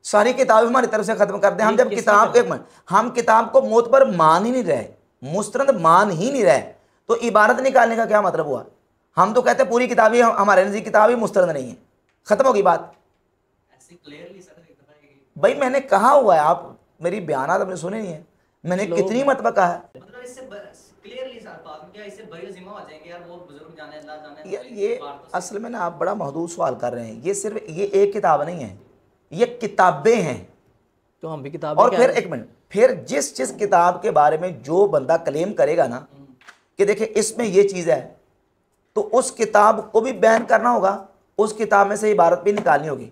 सारी किताबें हमारी तरफ से ख़त्म कर दें। हम जब किताब, एक मिनट, हम किताब को मौत पर मान ही नहीं रहे, मुस्तरद मान ही नहीं रहे, तो इबारत निकालने का क्या मतलब हुआ? हम तो कहते हैं पूरी किताब ही हमारे नज़दीक किताब ही मुस्तरद नहीं है, ख़त्म होगी बात। ऐसे क्लियरली सर भाई मैंने कहा हुआ है, आप मेरी बयानात आपने सुने नहीं है, मैंने कितनी मरतबा कहा है। मतलब इससे क्लियरली सर बात में क्या इससे बड़ी जिम्मा हो जाएंगे यार, वो बुजुर्ग जाने अल्लाह जाने। यार ये असल में ना आप बड़ा महदूद सवाल कर रहे हैं, ये सिर्फ ये एक किताब नहीं है, ये किताबें हैं। तो हम भी किताबें, और फिर एक मिनट, फिर जिस जिस किताब के बारे में जो बंदा क्लेम करेगा ना कि देखिए इसमें ये चीज़ है, तो उस किताब को भी बैन करना होगा, उस किताब में से इबारत भी निकालनी होगी।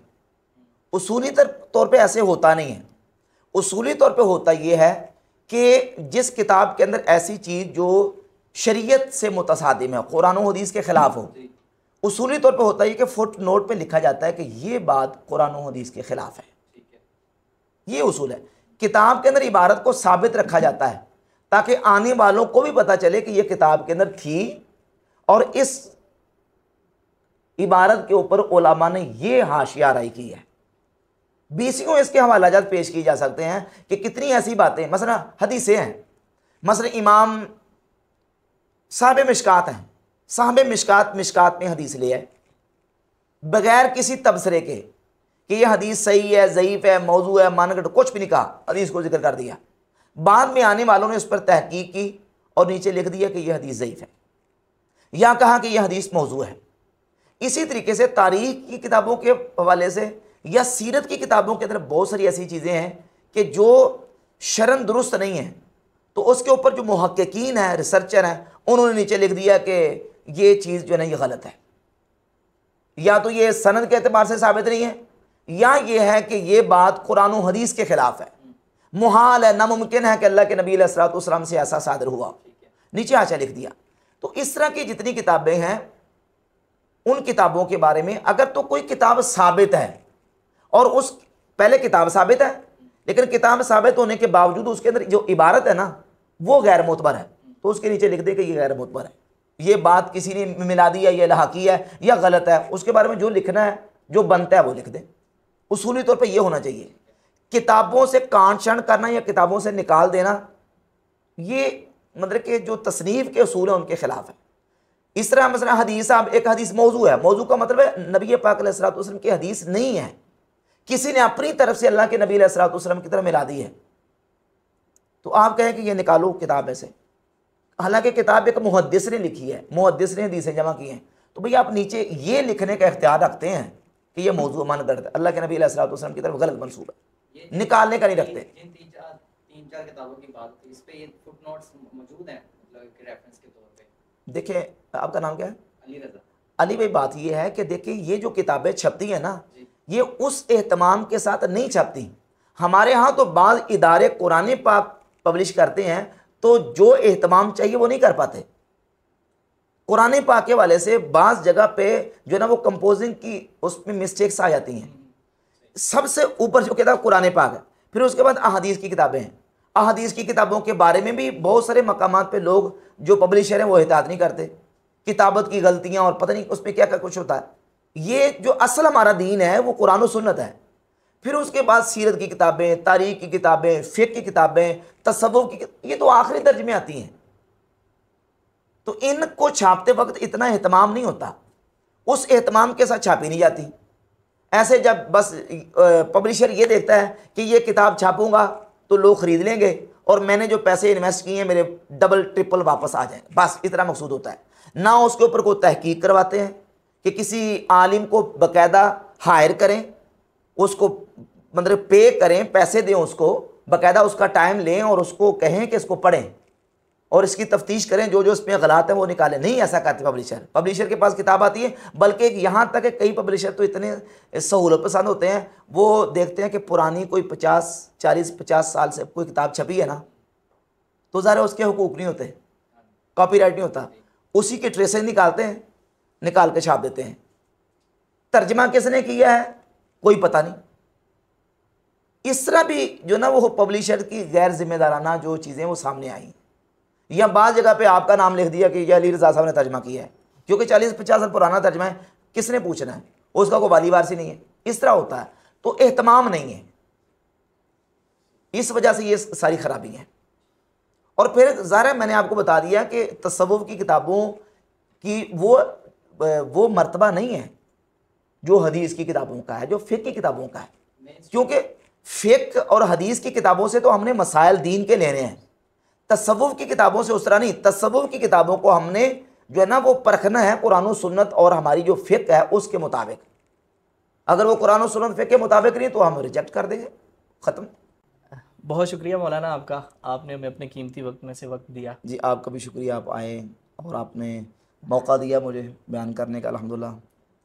उसूली तौर पे ऐसे होता नहीं है, उसूली तौर पे होता ये है कि जिस किताब के अंदर ऐसी चीज़ जो शरीयत से मुतसादिम है, कुरान और हदीस के ख़िलाफ़ हो, उसूली तौर पे होता है कि फुट नोट पे लिखा जाता है कि ये बात कुरान और हदीस के ख़िलाफ़ है। ये उसूल है। किताब के अंदर इबारत को साबित रखा जाता है ताकि आने वालों को भी पता चले कि ये किताब के अंदर थी और इस इबारत के ऊपर उलमा ने ये हाशिया राय की है। बीसियों इसके हवालाजात पेश किए जा सकते हैं कि कितनी ऐसी बातें, मसला हदीसें हैं, मसला इमाम साहब मिशकात हैं, साहब मिशकात में हदीस ले आए बगैर किसी तबसरे के कि यह हदीस सही है, ज़ईफ़ है, मौजू है, मानगढ़, कुछ भी नहीं कहा, हदीस को जिक्र कर दिया। बाद में आने वालों ने उस पर तहकीक की और नीचे लिख दिया कि यह हदीस ज़ईफ़ है, या कहा कि यह हदीस मौजू है। इसी तरीके से तारीख़ की किताबों के हवाले से या सीरत की किताबों के अंदर बहुत सारी ऐसी चीज़ें हैं कि जो शरन दुरुस्त नहीं है, तो उसके ऊपर जो मुहक्किकीन है, रिसर्चर हैं, उन्होंने नीचे लिख दिया कि ये चीज़ जो है ना ये गलत है, या तो ये सनद के एतबार से साबित नहीं है, या ये है कि ये बात कुरान और हदीस के ख़िलाफ़ है, मुहाल है, नामुमकिन है कि अल्लाह के नबी अलैहिस्सलाम से ऐसा सादर हुआ, नीचे आशा लिख दिया। तो इस तरह की जितनी किताबें हैं, उन किताबों के बारे में अगर तो कोई किताब साबित है और उस पहले किताब साबित है लेकिन किताब साबित होने के बावजूद उसके अंदर जो इबारत है ना वो गैर मोतबर है, तो उसके नीचे लिख दे कि ये गैर मोतबर है, ये बात किसी ने मिला दी है, ये लहाकी है या गलत है। उसके बारे में जो लिखना है, जो बनता है वो लिख दे। उसूली तौर पे ये होना चाहिए। किताबों से काट छांट करना या किताबों से निकाल देना, ये मतलब कि जो तसनीफ़ के असूल हैं उनके खिलाफ है। इस तरह मसला हदीस, आप एक हदीस मौजू है, मौजू का मतलब है नबी पाक अलैहिस्सलातु वस्सलाम की हदीस नहीं है, किसी ने अपनी तरफ से अल्लाह के नबी अलैहिस्सलातु वस्सलाम की तरफ मिला दी है, तो आप कहें कि ये निकालो किताब में से। हालांकि किताब एक मुहद्दिस ने लिखी है, मुहद्दिस ने हदीसें जमा की हैं, तो भैया आप नीचे ये लिखने का इख्तियार रखते हैं कि ये मौजू मानगढ़ है, अल्लाह के नबी अलैहिस्सलातु वस्सलाम की तरफ गलत मंसूब है, निकालने का नहीं रखते। जिन तीन चार किताबों की बात थी, इस पे ये फुटनोट्स मौजूद हैं, मतलब रेफरेंस के तौर पे। देखिए, आपका नाम क्या है? अली रजा। अली भाई, बात ये है कि देखिए ये जो किताबें छपती हैं ना, ये उस एहतमाम के साथ नहीं छपती। हमारे यहाँ तो बाज़ इदारे कुरान पाक पब्लिश करते हैं, तो जो एहतमाम चाहिए वो नहीं कर पाते। कुरान पाक के वाले से बाज़ जगह पे जो है ना वो कंपोजिंग की उसमें मिस्टेक्स आ जाती हैं। सबसे ऊपर जो किताब कुरान पाक है, फिर उसके बाद अहादीस की किताबें हैं। अहादीस की किताबों के बारे में भी बहुत सारे मकामात पे लोग जो पब्लिशर हैं वो एहतियात नहीं करते, किताबत की गलतियाँ और पता नहीं उसमें क्या क्या कुछ होता है। ये जो असल हमारा दीन है वो कुरान और सुन्नत है। फिर उसके बाद सीरत की किताबें, तारीख की किताबें, फ़िक़्ह की किताबें, तसव्वुफ़ की, ये तो आखिरी दर्जे में आती हैं। तो इनको छापते वक्त इतना एहतमाम नहीं होता, उस एहतमाम के साथ छापी नहीं जाती। ऐसे जब बस पब्लिशर ये देखता है कि ये किताब छापूंगा तो लोग ख़रीद लेंगे और मैंने जो पैसे इन्वेस्ट किए हैं मेरे डबल ट्रिपल वापस आ जाएंगे, बस इतना मकसूद होता है। ना उसके ऊपर कोई तहकीक करवाते हैं कि किसी आलिम को बाकायदा हायर करें, उसको मतलब पे करें, पैसे दें उसको, बाकायदा उसका टाइम लें और उसको कहें कि इसको पढ़ें और इसकी तफ्तीश करें, जो जो इसमें गलत है वो निकालें। नहीं ऐसा करते पब्लिशर। पब्लिशर के पास किताब आती है, बल्कि यहाँ तक कि कई पब्लिशर तो इतने सहूलत पसंद होते हैं, वो देखते हैं कि पुरानी कोई 40 साल से कोई किताब छपी है ना, तो ज़रा उसके हुकूक नहीं होते, कॉपीराइट नहीं होता, उसी के ट्रेसेज निकालते हैं, निकाल के छाप देते हैं। तर्जमा किसने किया है कोई पता नहीं। इस तरह भी जो ना वो पब्लिशर की गैर जिम्मेदाराना जो चीज़ें वो सामने आई, या बाज़ जगह पे आपका नाम लिख दिया कि ये अली रज़ा साहब ने तर्जमा किया है, क्योंकि 40-50 साल पुराना तर्जमा है, किसने पूछना है, उसका कोई वाली वारसी नहीं है। इस तरह होता है, तो एहतमाम नहीं है, इस वजह से ये सारी खराबी है। और फिर ज़ाहिर है मैंने आपको बता दिया कि तसव्वुफ़ की किताबों की वो मर्तबा नहीं है जो हदीस की किताबों का है, जो फ़िक़्ह की किताबों का है, क्योंकि फ़िक़्ह और हदीस की किताबों से तो हमने मसाइल दीन के लेने हैं, तसव्वुफ़ की किताबों से उस तरह नहीं। तसव्वुफ़ की किताबों को हमने जो है ना वो परखना है कुरान और सुन्नत और हमारी जो फ़िक़्ह है उसके मुताबिक। अगर वो कुरान और सुन्नत फ़िक़्ह के मुताबिक नहीं तो हम रिजेक्ट कर देंगे, ख़त्म। बहुत शुक्रिया मौलाना आपका, आपने हमें अपने कीमती वक्त में से वक्त दिया। जी आपका भी शुक्रिया, आप आए और आपने मौका दिया मुझे बयान करने का। अल्हम्दुलिल्लाह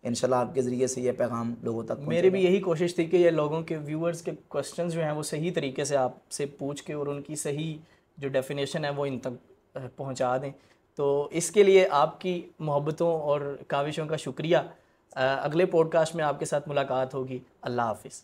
इंशाल्लाह आपके ज़रिए से ये पैगाम लोगों तक मेरी भी यही कोशिश थी कि ये लोगों के व्यूअर्स के क्वेश्चंस जो हैं वो सही तरीके से आपसे पूछ के और उनकी सही जो डेफिनेशन है वो इन तक पहुंचा दें। तो इसके लिए आपकी मोहब्बतों और काविशों का शुक्रिया। अगले पॉडकास्ट में आपके साथ मुलाकात होगी। अल्लाह हाफ़िज़।